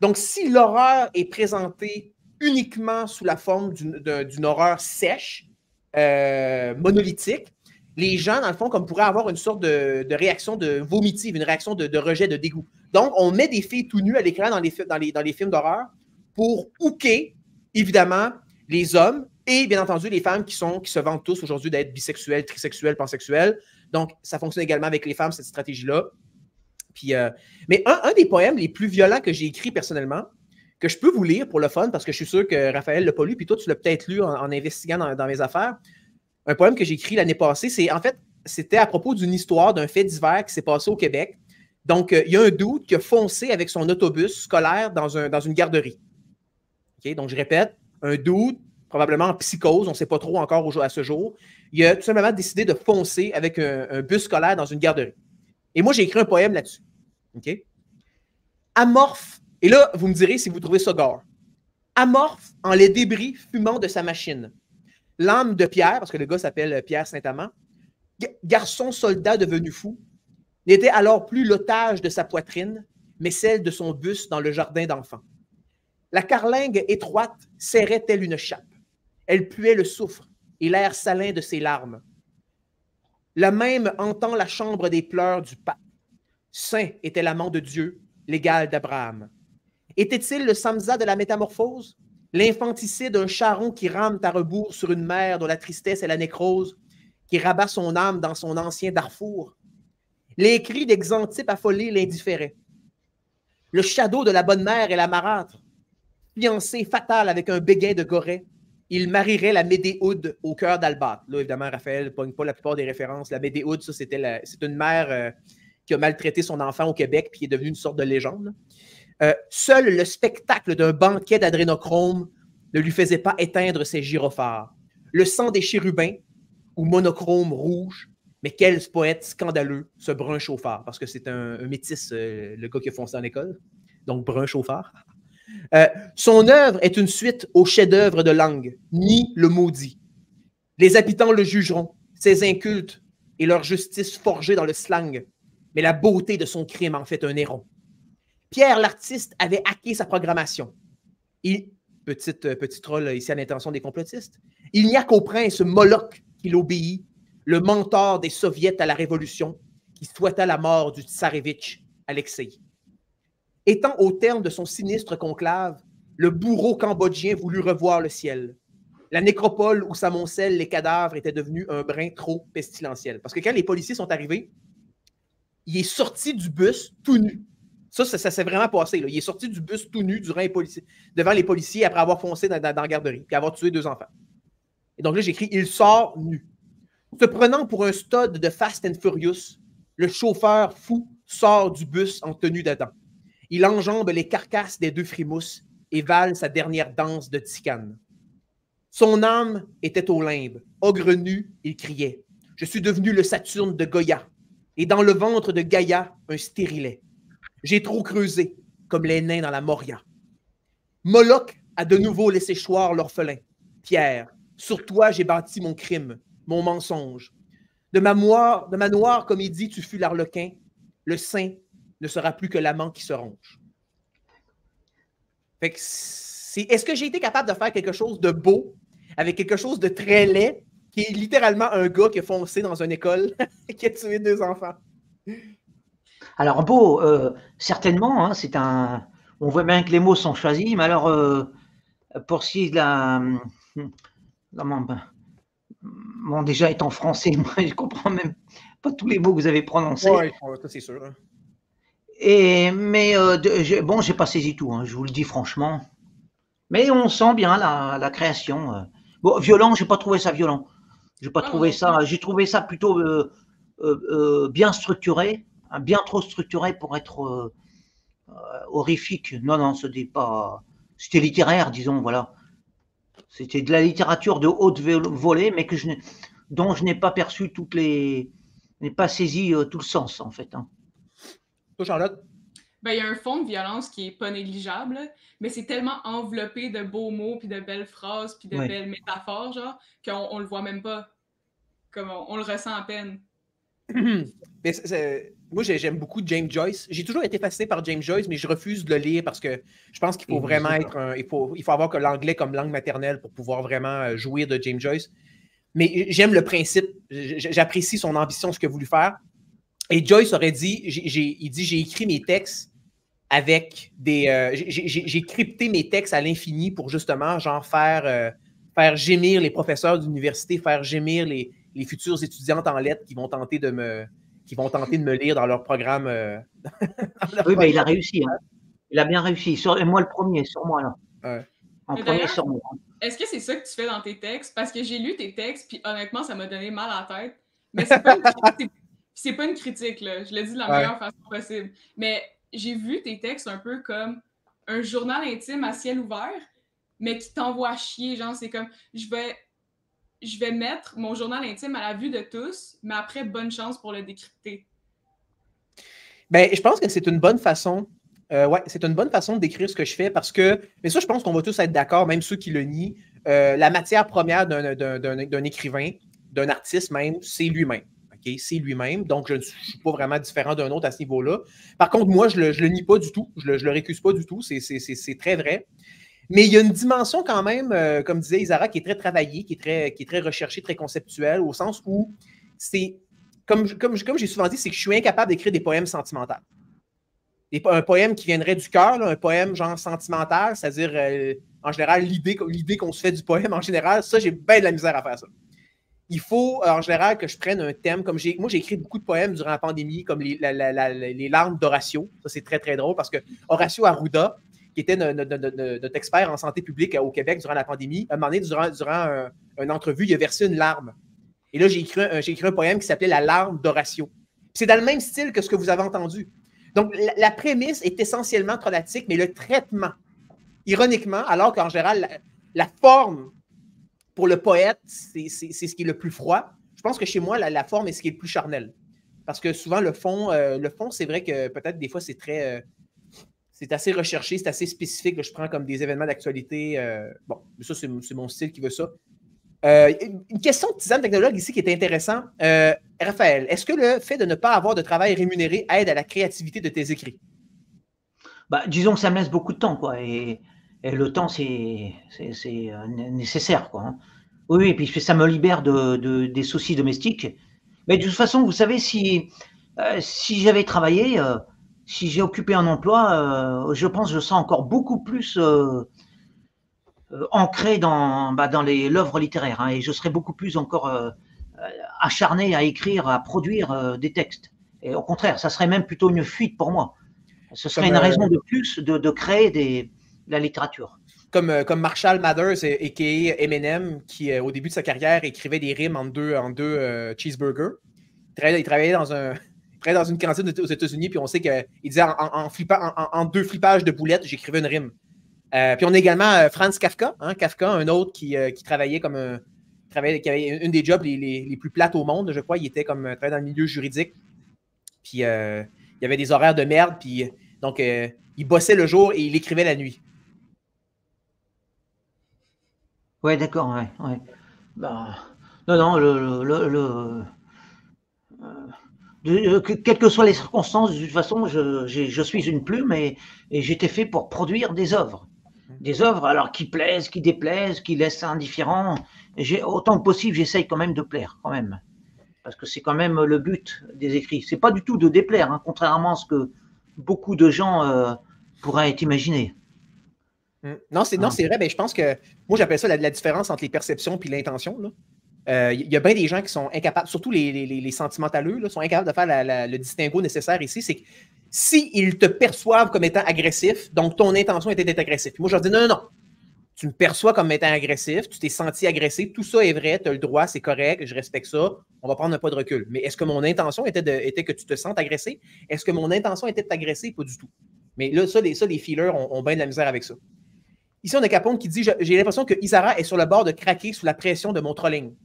Donc, si l'horreur est présentée uniquement sous la forme d'une horreur sèche, monolithique, les gens, dans le fond, comme pourraient avoir une sorte de réaction vomitive, une réaction de rejet, de dégoût. Donc, on met des filles tout nues à l'écran dans les films d'horreur pour hooker, évidemment, les hommes et, bien entendu, les femmes qui se vantent tous aujourd'hui d'être bisexuels, trisexuels, pansexuels. Donc, ça fonctionne également avec les femmes, cette stratégie-là. Puis, mais un des poèmes les plus violents que j'ai écrit personnellement, que je peux vous lire pour le fun, parce que je suis sûr que Raphaël ne l'a pas lu, puis toi, tu l'as peut-être lu en investiguant dans mes affaires. Un poème que j'ai écrit l'année passée, c'était à propos d'une histoire, d'un fait divers qui s'est passé au Québec. Donc, il y a un dude qui a foncé avec son autobus scolaire dans une garderie. Okay? Donc, je répète, un dude, probablement en psychose, on ne sait pas trop encore à ce jour, il a tout simplement décidé de foncer avec un bus scolaire dans une garderie. Et moi, j'ai écrit un poème là-dessus. OK? Amorphe, et là, vous me direz si vous trouvez ça gore. Amorphe en les débris fumants de sa machine. L'âme de Pierre, parce que le gars s'appelle Pierre Saint-Amand, garçon soldat devenu fou, n'était alors plus l'otage de sa poitrine, mais celle de son bus dans le jardin d'enfants. La carlingue étroite serrait telle une chape. Elle puait le soufre et l'air salin de ses larmes. La même entend la chambre des pleurs du pape. Saint était l'amant de Dieu, l'égal d'Abraham. Était-il le Samsa de la métamorphose? L'infanticide d'un charron qui rame à rebours sur une mer dont la tristesse est la nécrose, qui rabat son âme dans son ancien Darfour? Les cris des Xantipes affolés l'indifféraient. Le shadow de la bonne mère et la marâtre, fiancée fatale avec un béguin de Goret, il marierait la Médéoude au cœur d'Albâtre. Là, évidemment, Raphaël ne pogne pas la plupart des références. La Médéoude, ça, c'est une mère qui a maltraité son enfant au Québec puis qui est devenue une sorte de légende. Seul le spectacle d'un banquet d'adrénochrome ne lui faisait pas éteindre ses gyrophares. Le sang des chérubins, ou monochrome rouge, mais quel poète scandaleux, ce brun chauffard, parce que c'est un métis, le gars qui a foncé en école, donc brun chauffard. Son œuvre est une suite au chef-d'œuvre de langue, ni le maudit. Les habitants le jugeront, ses incultes et leur justice forgée dans le slang, mais la beauté de son crime en fait un héron. Pierre l'artiste avait hacké sa programmation. Petit troll ici à l'intention des complotistes, il n'y a qu'au prince Moloch qu'il obéit, le mentor des soviets à la Révolution, qui souhaita la mort du tsarevitch Alexei. Étant au terme de son sinistre conclave, le bourreau cambodgien voulut revoir le ciel. La nécropole où s'amoncellent les cadavres était devenue un brin trop pestilentiel. Parce que quand les policiers sont arrivés, il est sorti du bus tout nu. Ça s'est vraiment passé. Là. Il est sorti du bus tout nu devant les policiers après avoir foncé dans la garderie et avoir tué 2 enfants. Et donc là, j'écris « Il sort nu ». Se prenant pour un stud de Fast and Furious, le chauffeur fou sort du bus en tenue d'Adam. Il enjambe les carcasses des 2 frimousses et vale sa dernière danse de ticane. Son âme était au limbe. Ogre nu, il criait « Je suis devenu le Saturne de Goya, et dans le ventre de Gaïa, un stérilet. J'ai trop creusé, comme les nains dans la Moria. Moloch a de nouveau laissé choir l'orphelin. Pierre, sur toi j'ai bâti mon crime, mon mensonge. De ma noire comédie, tu fus l'arlequin. Le saint ne sera plus que l'amant qui se ronge. » Fait que est-ce que j'ai été capable de faire quelque chose de beau avec quelque chose de très laid qui est littéralement un gars qui a foncé dans une école qui a tué 2 enfants? Alors, beau, certainement, hein, on voit bien que les mots sont choisis, mais alors, pour ce qui est de bon, déjà étant français, moi, je comprends même pas tous les mots que vous avez prononcés. Oui, ça c'est sûr. Mais j'ai pas saisi tout, hein, je vous le dis franchement. Mais on sent bien la création. Bon, violent, j'ai pas trouvé ça violent. J'ai pas trouvé ça. J'ai trouvé ça plutôt bien structuré, bien trop structuré pour être horrifique. Non, c'était pas. C'était littéraire, disons, voilà. C'était de la littérature de haute volée, mais dont je n'ai pas perçu n'ai pas saisi tout le sens, en fait. Hein. Toi, Charlotte? Ben, il y a un fond de violence qui est pas négligeable, mais c'est tellement enveloppé de beaux mots, puis de belles phrases, puis de belles métaphores, genre, qu'on le voit même pas. Comme on le ressent à peine. Mais moi, j'aime beaucoup James Joyce. J'ai toujours été fasciné par James Joyce, mais je refuse de le lire parce que je pense qu'il faut vraiment il faut avoir que l'anglais comme langue maternelle pour pouvoir vraiment jouir de James Joyce. Mais j'aime le principe. J'apprécie son ambition, ce qu'il a voulu faire. Et Joyce aurait dit, j'ai écrit mes textes avec des. J'ai crypté mes textes à l'infini pour justement, genre, faire gémir les professeurs d'université, faire gémir les futures étudiantes en lettres qui vont tenter de me lire dans leur programme. Oui, mais il a réussi. Hein. Il a bien réussi. Et moi, le premier, sur moi, là. Ouais. En premier, sur moi. Est-ce que c'est ça que tu fais dans tes textes? Parce que j'ai lu tes textes, puis honnêtement, ça m'a donné mal à la tête. Mais c'est pas une critique, là. Je le dis de la meilleure façon possible. Mais j'ai vu tes textes un peu comme un journal intime à ciel ouvert, mais qui t'envoie chier. Genre, c'est comme, je vais mettre mon journal intime à la vue de tous, mais après, bonne chance pour le décrypter. Ben, je pense que c'est une bonne façon. C'est une bonne façon de décrire ce que je fais parce que, mais ça, je pense qu'on va tous être d'accord, même ceux qui le nient. La matière première d'un écrivain, d'un artiste même, c'est lui-même. Okay? C'est lui-même. Donc, je ne suis pas vraiment différent d'un autre à ce niveau-là. Par contre, moi, je le nie pas du tout. Je le récuse pas du tout. C'est très vrai. Mais il y a une dimension quand même, comme disait Isara, qui est très travaillée, qui est très recherchée, très conceptuelle, au sens où c'est, comme j'ai souvent dit, c'est que je suis incapable d'écrire des poèmes sentimentaux. Un poème qui viendrait du cœur, un poème genre sentimental, c'est-à-dire, en général, l'idée qu'on se fait du poème, en général, ça, j'ai bien de la misère à faire ça. Il faut, en général, que je prenne un thème, moi, j'ai écrit beaucoup de poèmes durant la pandémie, comme les larmes d'Horatio. Ça, c'est très, très drôle, parce que Horatio Arruda, qui était notre expert en santé publique au Québec durant la pandémie, à un moment donné, durant une entrevue, il a versé une larme. Et là, j'ai écrit un poème qui s'appelait « La larme d'Horatio ». C'est dans le même style que ce que vous avez entendu. Donc, la prémisse est essentiellement traumatique, mais le traitement, ironiquement, alors qu'en général, la forme pour le poète, c'est ce qui est le plus froid. Je pense que chez moi, la forme est ce qui est le plus charnel. Parce que souvent, le fond, c'est vrai que peut-être des fois, c'est assez recherché, c'est assez spécifique. Là, je prends comme des événements d'actualité. Bon, ça, c'est mon style qui veut ça. Une question de Tisane Technologue ici qui est intéressant. Raphaël, est-ce que le fait de ne pas avoir de travail rémunéré aide à la créativité de tes écrits? Bah, disons que ça me laisse beaucoup de temps, quoi. Et le temps, c'est nécessaire, quoi. Hein. Oui, et puis ça me libère des soucis domestiques. Mais de toute façon, vous savez, si j'avais travaillé, si j'ai occupé un emploi, je pense que je serais encore beaucoup plus ancré dans l'œuvre littéraire, hein, et je serais beaucoup plus encore acharné à écrire, à produire des textes. Et au contraire, ça serait même plutôt une fuite pour moi. Ce serait une raison de plus de créer de la littérature. Comme Marshall Mathers, a.k.a. Eminem, qui, au début de sa carrière, écrivait des rimes en deux cheeseburgers. Il travaillait dans une cantine aux États-Unis, puis on sait qu'il disait en deux flippages de boulettes, j'écrivais une rime. Puis on a également Franz Kafka, un autre qui travaillait qui avait une des jobs les plus plates au monde, je crois. Il était travaillait dans le milieu juridique. Puis il y avait des horaires de merde, puis donc il bossait le jour et il écrivait la nuit. Ouais, d'accord, ouais. Bah, non, quelles que soient les circonstances, de toute façon, je suis une plume et j'étais fait pour produire des œuvres. Des œuvres, alors, qui plaisent, qui déplaisent, qui laissent indifférent. Autant que possible, j'essaye quand même de plaire, quand même. Parce que c'est quand même le but des écrits. C'est pas du tout de déplaire, hein, contrairement à ce que beaucoup de gens pourraient imaginer. Non, c'est vrai. Ben, je pense que moi, j'appelle ça la différence entre les perceptions et l'intention. Il y a bien des gens qui sont incapables, surtout les sentimentaleux, là, sont incapables de faire le distinguo nécessaire ici. C'est que s'ils te perçoivent comme étant agressif, donc ton intention était d'être agressif. Puis moi, je leur dis non. Tu me perçois comme étant agressif, tu t'es senti agressif, tout ça est vrai, tu as le droit, c'est correct, je respecte ça, on va prendre un pas de recul. Mais est-ce que mon intention était que tu te sentes agressé? Est-ce que mon intention était de t'agresser? Pas du tout. Mais là, les feelers ont bien de la misère avec ça. Ici, on a Capone qui dit « J'ai l'impression que Isara est sur le bord de craquer sous la pression de mon trolling. »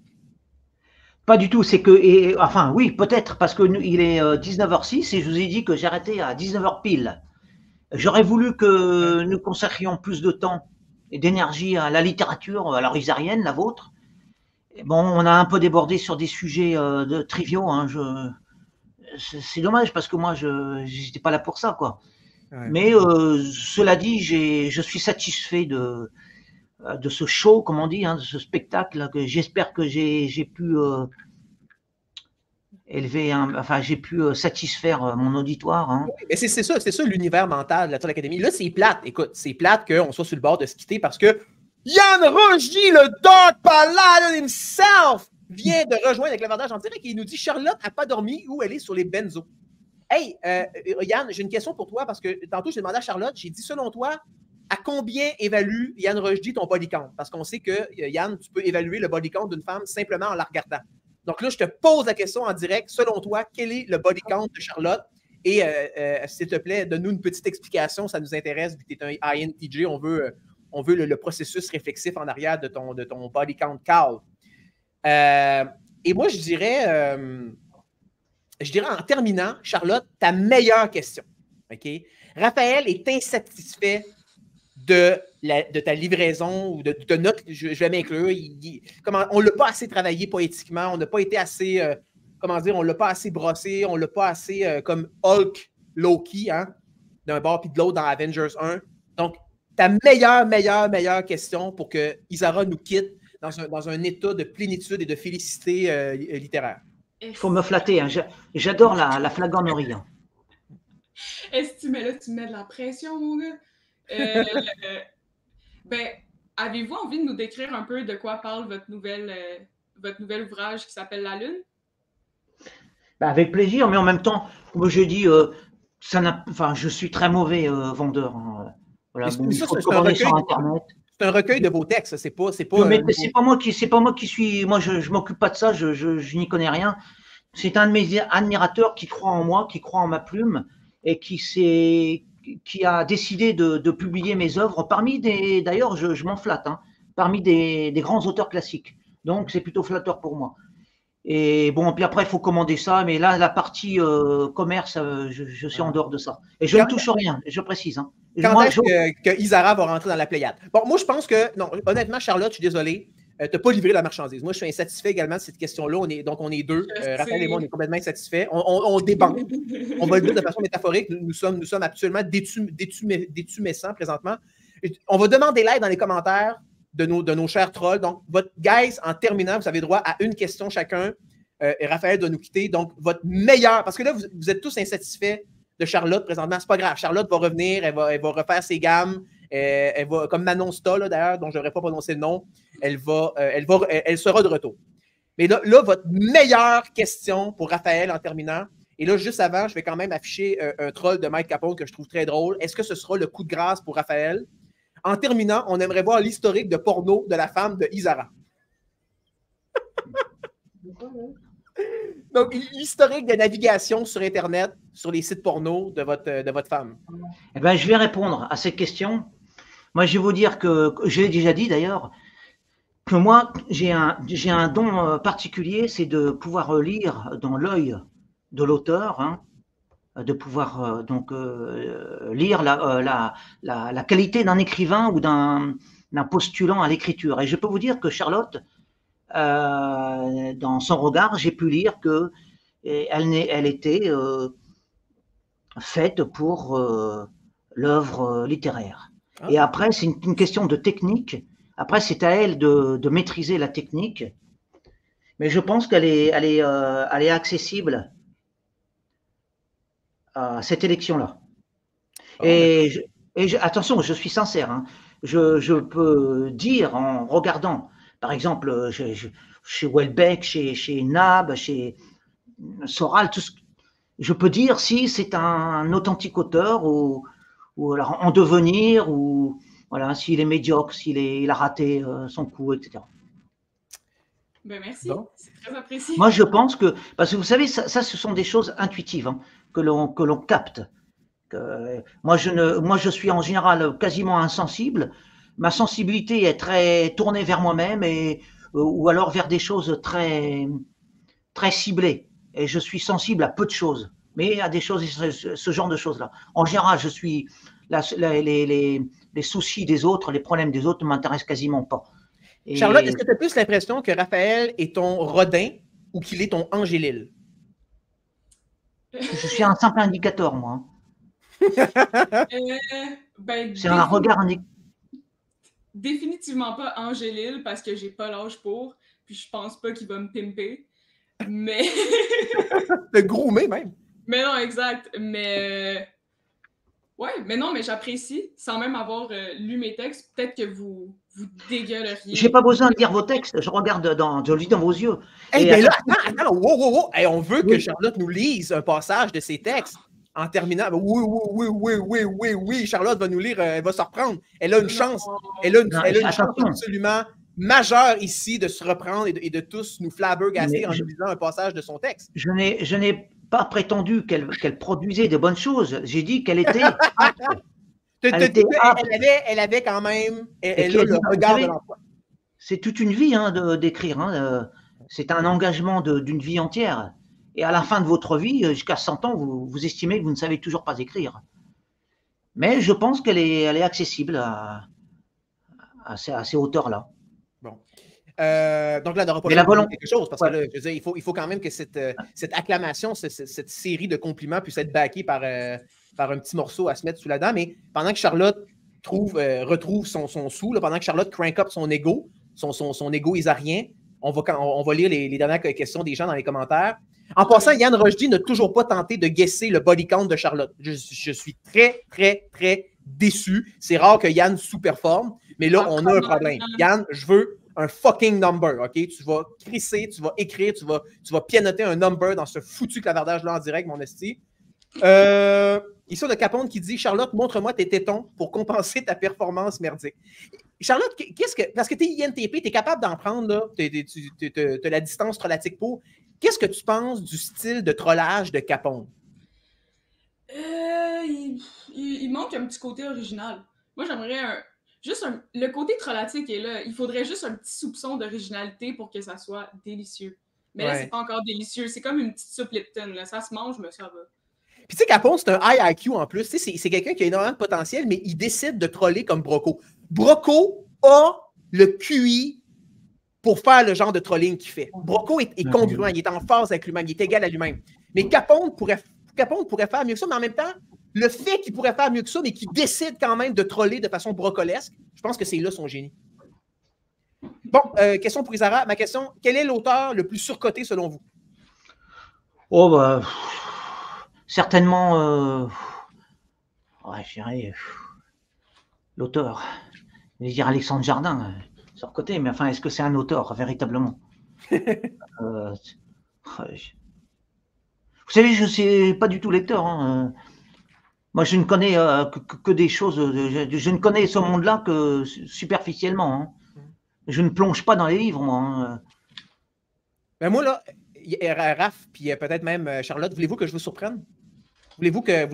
Pas du tout, c'est que, enfin oui, peut-être, parce qu'il est 19h06 et je vous ai dit que j'arrêtais à 19h pile. J'aurais voulu que nous consacrions plus de temps et d'énergie à la littérature, alors isarienne, la vôtre. Et bon, on a un peu débordé sur des sujets triviaux. Hein, c'est dommage parce que moi, je n'étais pas là pour ça, quoi. Ouais. Mais cela dit, je suis satisfait de ce show, comme on dit, hein, de ce spectacle, que j'espère que j'ai pu enfin, j'ai pu satisfaire mon auditoire. Hein. Mais c'est ça l'univers mental de la Troll Academy. Là, c'est plate. Écoute, c'est plate qu'on soit sur le bord de se quitter parce que Yann Rogy, le Dark Paladin himself, vient de rejoindre avec l'Averdage en direct et il nous dit Charlotte n'a pas dormi ou elle est sur les benzos. Hey, Yann, j'ai une question pour toi parce que tantôt, j'ai demandé à Charlotte, j'ai dit selon toi, à combien évalue Yann Rochdy ton body count? Parce qu'on sait que, Yann, tu peux évaluer le body count d'une femme simplement en la regardant. Donc là, je te pose la question en direct. Selon toi, quel est le body count de Charlotte? Et s'il te plaît, donne-nous une petite explication. Ça nous intéresse vu que tu es un INTJ. On veut le processus réflexif en arrière de ton body count Carl. Et moi, je dirais en terminant, Charlotte, ta meilleure question. OK? Raphaël est insatisfait de ta livraison ou de notre, je vais m'inclure. On ne l'a pas assez travaillé poétiquement, on n'a pas été assez, on ne l'a pas assez brossé, on ne l'a pas assez comme Hulk Loki, hein, d'un bord puis de l'autre dans Avengers 1. Donc, ta meilleure question pour que Isara nous quitte dans un état de plénitude et de félicité littéraire. Il faut me flatter, hein. J'adore la flagornerie. Hein. Est-ce que tu mets de la pression, mon gars? Avez-vous envie de nous décrire un peu de quoi parle votre nouvel ouvrage qui s'appelle La Lune? Avec plaisir, mais en même temps, comme je dis, je suis très mauvais vendeur. Hein. Voilà, il faut commander sur Internet. C'est un recueil de vos textes, c'est pas moi qui suis. Moi, je m'occupe pas de ça, je n'y connais rien. C'est un de mes admirateurs qui croit en moi, qui croit en ma plume et qui a décidé de publier mes œuvres d'ailleurs, je m'en flatte, hein, parmi des grands auteurs classiques. Donc, c'est plutôt flatteur pour moi. Et bon, puis après, il faut commander ça, mais là, la partie commerce, je suis en dehors de ça. Et je ne touche rien, je précise. Hein. Quand est-ce que Isara va rentrer dans la Pléiade? Bon, moi, je pense que, non, honnêtement, Charlotte, je suis désolé, tu n'as pas livré la marchandise. Moi, je suis insatisfait également de cette question-là. On est deux. Raphaël et moi, on est complètement insatisfaits. On débande. On va le dire de façon métaphorique. Nous sommes absolument détumescents présentement. On va demander l'aide dans les commentaires de nos chers trolls. Donc, guys, en terminant, vous avez droit à une question chacun. Et Raphaël doit nous quitter. Donc, votre meilleur, parce que là, vous êtes tous insatisfaits de Charlotte présentement. C'est pas grave. Charlotte va revenir, elle va refaire ses gammes. Elle va, comme Manon Sta, d'ailleurs, dont je ne devrais pas prononcer le nom, elle sera de retour. Mais là, votre meilleure question pour Raphaël en terminant, et là, juste avant, je vais quand même afficher un troll de Mike Capone que je trouve très drôle. Est-ce que ce sera le coup de grâce pour Raphaël? En terminant, on aimerait voir l'historique de porno de la femme de Isara. Donc, l'historique de navigation sur Internet, sur les sites porno de votre femme. Eh bien, je vais répondre à cette question. Moi, je vais vous dire que je l'ai déjà dit d'ailleurs, que moi, j'ai un don particulier, c'est de pouvoir lire dans l'œil de l'auteur, hein, de pouvoir lire la qualité d'un écrivain ou d'un postulant à l'écriture. Et je peux vous dire que Charlotte, dans son regard, j'ai pu lire que elle était faite pour l'œuvre littéraire. Et après, c'est une question de technique. Après, c'est à elle de maîtriser la technique. Mais je pense qu'elle est accessible à cette élection-là. Attention, je suis sincère. Hein. Je peux dire en regardant, par exemple, chez Houellebecq, chez Nab, chez Soral, je peux dire si c'est un authentique auteur ou alors en devenir, ou voilà, s'il est médiocre, il a raté son coup, etc. Ben merci, bon. C'est très apprécié. Moi, je pense que, parce que vous savez, ça ce sont des choses intuitives, hein, que l'on capte. Moi, je suis en général quasiment insensible. Ma sensibilité est très tournée vers moi-même ou alors vers des choses très, très ciblées. Et je suis sensible à peu de choses. Mais à des choses, ce genre de choses-là. En général, les soucis des autres, les problèmes des autres ne m'intéressent quasiment pas. Charlotte, est-ce que tu as plus l'impression que Raphaël est ton Rodin ou qu'il est ton Angélil? Je suis un simple indicateur, moi. C'est un regard indicateur. Définitivement pas Angélil parce que j'ai pas l'âge pour, puis je pense pas qu'il va me pimper. Mais. Le groomer même. Mais non, exact. Mais. Ouais, mais non, mais j'apprécie, sans même avoir lu mes textes, peut-être que vous dégueuleriez. J'ai pas besoin de lire vos textes, je lis dans vos yeux. Hey, Et ben là, attends, wow. Hey, on veut que Oui. Charlotte nous lise un passage de ses textes en terminant. Oui, Charlotte va nous lire, elle va se reprendre. Elle a une chance. Elle a une chance attention. absolument majeure ici de se reprendre et de tous nous flabbergaster Mais en nous lisant un passage de son texte. je n'ai pas prétendu qu'elle produisait de bonnes choses. J'ai dit qu'elle était apte. Elle était apte. Elle avait quand même. Elle qui a a le dit, vous regard de savez, l'emploi. C'est toute une vie d'écrire. C'est un engagement d'une vie entière. Et à la fin de votre vie, jusqu'à 100 ans, vous estimez que vous ne savez toujours pas écrire. Mais je pense qu'elle est accessible à ces hauteurs-là. Bon. Donc là, elle n'aura pas Mais fait la volonté- quelque chose, parce Ouais. que là, je veux dire, il faut quand même que cette acclamation, cette série de compliments puisse être backée par un petit morceau à se mettre sous la dent. Mais pendant que Charlotte retrouve son sou, là, pendant que Charlotte crank up son ego, son ego isarien, on va lire les dernières questions des gens dans les commentaires. En passant, Yann Rochdy n'a toujours pas tenté de guesser le body count de Charlotte. Je suis très, très, très déçu. C'est rare que Yann sous-performe, mais là, on a un problème. Yann, je veux un fucking number, OK? Tu vas crisser, tu vas écrire, tu vas pianoter un number dans ce foutu clavardage-là en direct, mon esti. Ici, on a Capone qui dit « Charlotte, montre-moi tes tétons pour compenser ta performance merdique. » Charlotte, parce que tu es INTP, tu es capable d'en prendre, là, tu as la distance trollatique pour. Qu'est-ce que tu penses du style de trollage de Capone? Il manque un petit côté original. Moi, j'aimerais le côté trollatique est là. Il faudrait juste un petit soupçon d'originalité pour que ça soit délicieux. Mais là, c'est pas encore délicieux. C'est comme une petite soupe Lipton. Là. Ça se mange, mais ça va. Puis tu sais, Capone, c'est un high IQ en plus. C'est quelqu'un qui a énormément de potentiel, mais il décide de troller comme Broco. Broco a le QI pour faire le genre de trolling qu'il fait. Broco est congruent, il est en phase avec lui-même, il est égal à lui-même. Mais Capone pourrait faire mieux que ça, mais en même temps, le fait qu'il pourrait faire mieux que ça, mais qu'il décide quand même de troller de façon brocolesque, je pense que c'est là son génie. Bon, question pour Isara. Ma question, quel est l'auteur le plus surcoté selon vous? Oh, bah, certainement, ouais, je dirais, l'auteur. Je vais dire Alexandre Jardin, surcoté, mais enfin, est-ce que c'est un auteur, véritablement? Vous savez, je ne suis pas du tout lecteur. Hein. Moi, je ne connais que des choses, je ne connais ce monde-là que superficiellement. Hein. Je ne plonge pas dans les livres, moi. Hein. Ben moi, là, Raph, puis peut-être même Charlotte, voulez-vous que je vous surprenne? Voulez-vous que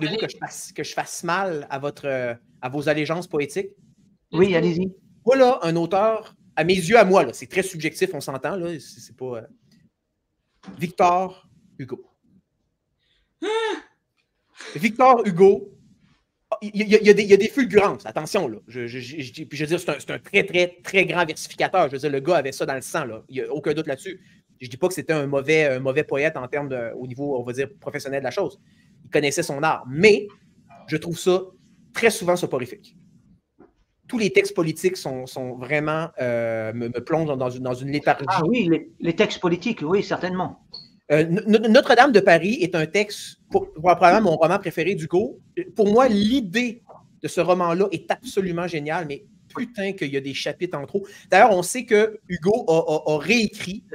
je fasse mal à vos allégeances poétiques? Oui, allez-y. Moi, là, un auteur, à mes yeux, à moi, là, c'est très subjectif, on s'entend, là, c'est pas... Victor Hugo. Victor Hugo, il y a des fulgurances, attention, là. Puis je veux dire, c'est un très, très, très grand versificateur. Je veux dire, le gars avait ça dans le sang, là. Il n'y a aucun doute là-dessus. Je dis pas que c'était un mauvais poète en termes au niveau, on va dire, professionnel de la chose. Il connaissait son art, mais je trouve ça très souvent soporifique. Tous les textes politiques sont vraiment me plongent dans une léthargie. Ah oui, les textes politiques, oui, certainement. Notre-Dame de Paris est un texte, probablement mon roman préféré d'Hugo. Pour moi, l'idée de ce roman-là est absolument géniale, mais putain qu'il y a des chapitres en trop. D'ailleurs, on sait que Hugo a réécrit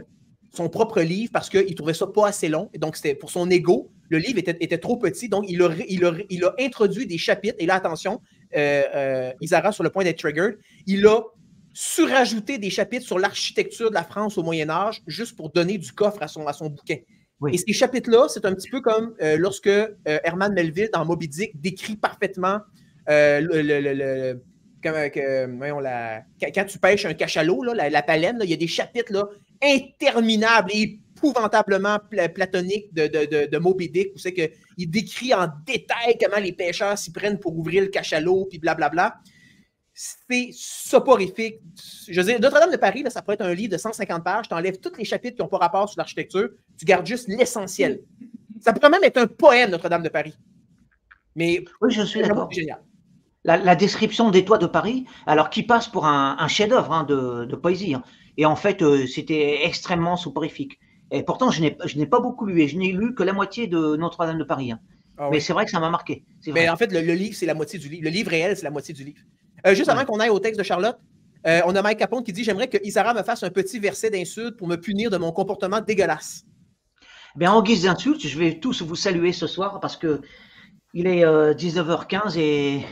son propre livre parce qu'il trouvait ça pas assez long. Et donc, c'était pour son ego. Le livre était trop petit, donc il a introduit des chapitres. Et là, attention, Isara sur le point d'être triggered. Il a surajouté des chapitres sur l'architecture de la France au Moyen-Âge juste pour donner du coffre à son bouquin. Oui. Et ces chapitres-là, c'est un petit peu comme lorsque Herman Melville, dans Moby Dick, décrit parfaitement quand tu pêches un cachalot, là, la baleine, il y a des chapitres là, interminables et épouvantablement platoniques de Moby Dick, où c'est qu'il décrit en détail comment les pêcheurs s'y prennent pour ouvrir le cachalot, puis blablabla. C'est soporifique. Je veux dire, Notre-Dame de Paris, là, ça pourrait être un livre de 150 pages, tu enlèves tous les chapitres qui n'ont pas rapport sur l'architecture, tu gardes juste l'essentiel. Ça pourrait même être un poème, Notre-Dame de Paris. Mais oui, je suis d'accord. C'est génial. La description des toits de Paris, alors qui passe pour un chef-d'œuvre hein, de poésie. Hein. Et en fait, c'était extrêmement soporifique. Et pourtant, je n'ai pas beaucoup lu, et je n'ai lu que la moitié de Notre-Dame de Paris. Hein. Ah Mais oui. c'est vrai que ça m'a marqué. Mais en fait, le livre, c'est la moitié du livre. Le livre réel, c'est la moitié du livre. Juste avant qu'on aille au texte de Charlotte, on a Mike Capone qui dit « J'aimerais que Isara me fasse un petit verset d'insulte pour me punir de mon comportement dégueulasse. » Bien, en guise d'insulte, je vais tous vous saluer ce soir parce que il est 19h15 et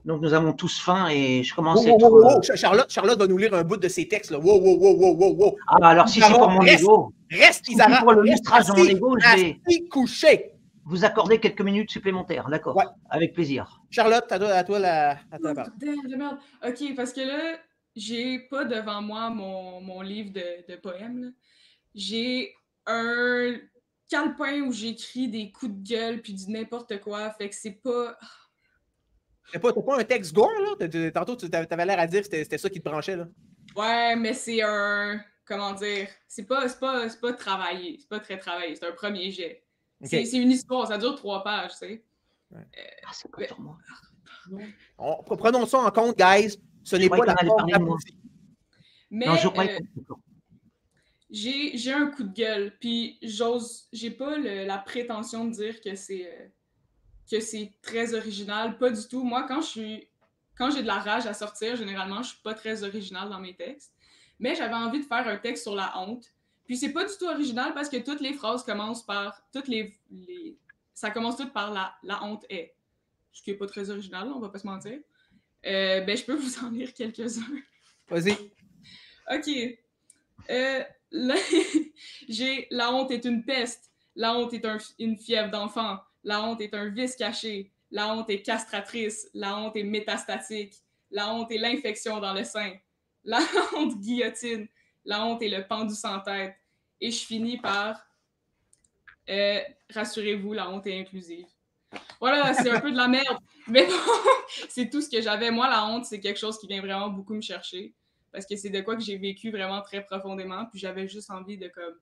donc nous avons tous faim et je commence à être… Charlotte va nous lire un bout de ses textes. Là. Wow. Ah, alors si c'est pour mon ego, Reste, si Isara. c'est pour le lustrage de mon ego, je vais coucher. vous accorder quelques minutes supplémentaires, d'accord? Ouais. Avec plaisir. Charlotte, à toi la parole. Bordel de merde. OK, parce que là, j'ai pas devant moi mon livre de poèmes. Là. J'ai un calepin où j'écris des coups de gueule puis du n'importe quoi. Fait que c'est pas. T'as pas un texte gore, là? Tantôt, tu avais l'air à dire que c'était ça qui te branchait, là. Ouais, mais c'est un. Comment dire? C'est pas travaillé. C'est pas très travaillé. C'est un premier jet. Okay. C'est une histoire. Ça dure 3 pages, tu sais. Ouais. C'est pas pour moi. Prenons ça en compte, guys. Ce n'est pas la forme aboutie. Mais non, j'ai un coup de gueule, puis j'ai pas la prétention de dire que c'est très original, pas du tout. Moi, quand j'ai de la rage à sortir, généralement, je suis pas très original dans mes textes. Mais j'avais envie de faire un texte sur la honte. Puis c'est pas du tout original parce que toutes les phrases commencent par ça commence toutes par la honte est. Ce qui est pas très original, on va pas se mentir. Ben je peux vous en lire quelques-uns. Vas-y. OK. Là, j'ai la honte est une peste. La honte est une fièvre d'enfant. La honte est un vice caché. La honte est castratrice. La honte est métastatique. La honte est l'infection dans le sein. La honte guillotine. La honte est le pendu sans tête. Et je finis par rassurez-vous, la honte est inclusive. Voilà, c'est un peu de la merde. Mais bon, c'est tout ce que j'avais. Moi, la honte, c'est quelque chose qui vient vraiment beaucoup me chercher. Parce que c'est de quoi que j'ai vécu vraiment très profondément. Puis j'avais juste envie de comme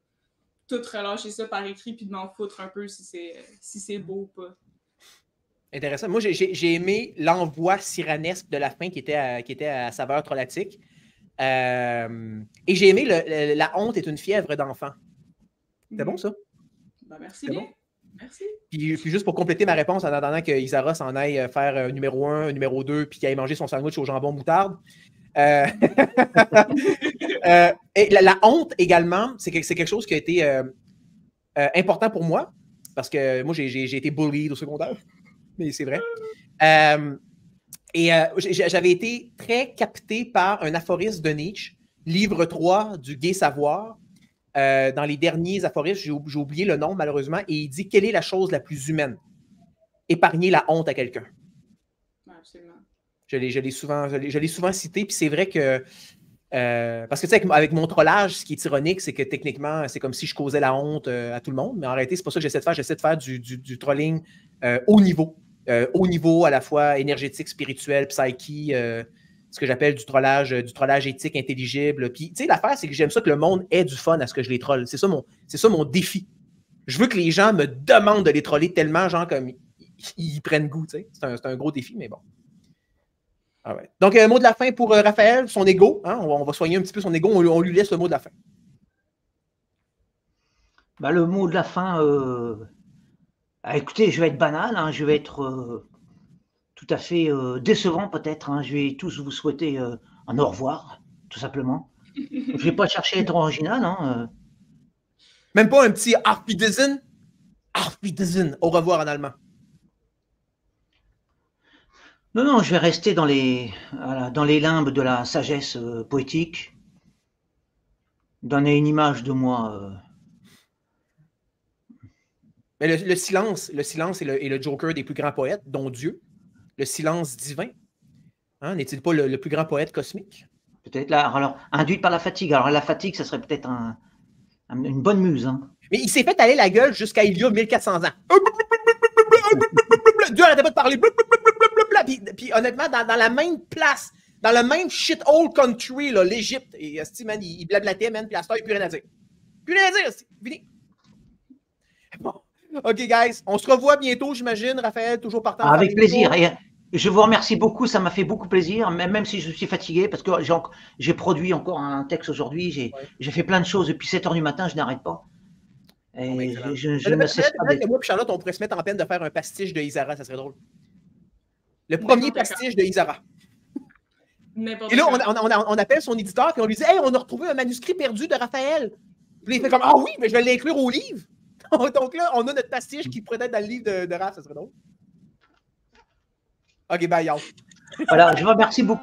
tout relâcher ça par écrit puis de m'en foutre un peu si c'est beau ou pas. Intéressant. Moi, j'ai aimé l'envoi cyranesque de la fin qui était à saveur trollatique. Et j'ai aimé la honte est une fièvre d'enfant. C'était bon, ça? Ben, merci bien. Bon. Merci. Puis juste pour compléter ma réponse en attendant que Isara s'en aille faire numéro 1, numéro 2, puis qu'elle aille manger son sandwich au jambon moutarde. Et la honte également, c'est quelque chose qui a été important pour moi parce que moi, j'ai été bullied au secondaire, mais c'est vrai. J'avais été très capté par un aphorisme de Nietzsche, livre 3 du Gai Savoir. Dans les derniers aphorismes, j'ai oublié le nom malheureusement, et il dit « Quelle est la chose la plus humaine? Épargner la honte à quelqu'un. » Absolument. Je l'ai souvent cité, puis c'est vrai que parce que tu sais, avec mon trollage, ce qui est ironique, c'est que techniquement, c'est comme si je causais la honte à tout le monde, mais en réalité, c'est pas ça que j'essaie de faire. J'essaie de faire du trolling haut niveau à la fois énergétique, spirituel, psyche, ce que j'appelle du trollage éthique, intelligible. Puis, tu sais, l'affaire, c'est que j'aime ça que le monde ait du fun à ce que je les troll. C'est ça mon défi. Je veux que les gens me demandent de les troller tellement, genre, comme ils prennent goût, tu sais. C'est un gros défi, mais bon. Ah ouais. Donc, mot de la fin pour Raphaël, son ego. Hein? On va soigner un petit peu son ego. On lui laisse le mot de la fin. Ben, le mot de la fin, écoutez, je vais être banal, hein, je vais être tout à fait décevant peut-être. Hein, je vais tous vous souhaiter un au revoir, tout simplement. Je ne vais pas chercher à être original. Hein, Même pas un petit Auf Wiedersehen? Auf Wiedersehen, au revoir en allemand. Non, je vais rester dans les limbes de la sagesse poétique, donner une image de moi. Mais le silence est le joker des plus grands poètes, dont Dieu. Le silence divin. Hein, n'est-il pas le plus grand poète cosmique? Peut-être là, alors, induite par la fatigue. Alors la fatigue, ça serait peut-être une bonne muse. Hein. Mais il s'est fait aller la gueule jusqu'à il y a 1400 ans. Dieu n'arrêtait pas de parler. Puis honnêtement, dans la même place, dans le même shithole country, l'Égypte, et man, il blablatait, man, puis à ce temps, il n'y a plus rien à dire. Plus rien à dire, c'est fini. Bon. OK, guys, on se revoit bientôt, j'imagine. Raphaël, toujours partant. Avec plaisir. Je vous remercie beaucoup, ça m'a fait beaucoup plaisir, même si je suis fatigué, parce que j'ai produit encore un texte aujourd'hui, j'ai fait plein de choses depuis 7 h du matin, je n'arrête pas. Et je ne cesse pas Peut-être que moi et Charlotte, on pourrait se mettre en peine de faire un pastiche de Isara, ça serait drôle. Le premier N'importe pastiche de Isara. N'importe Et là, quoi. on appelle son éditeur et on lui dit « Hey, on a retrouvé un manuscrit perdu de Raphaël. » Puis il fait comme « Ah oui, mais je vais l'inclure au livre. » Donc là, on a notre pastiche qui pourrait être dans le livre de Raph, ça serait drôle. OK, bye, y'all. Voilà, je vous remercie beaucoup.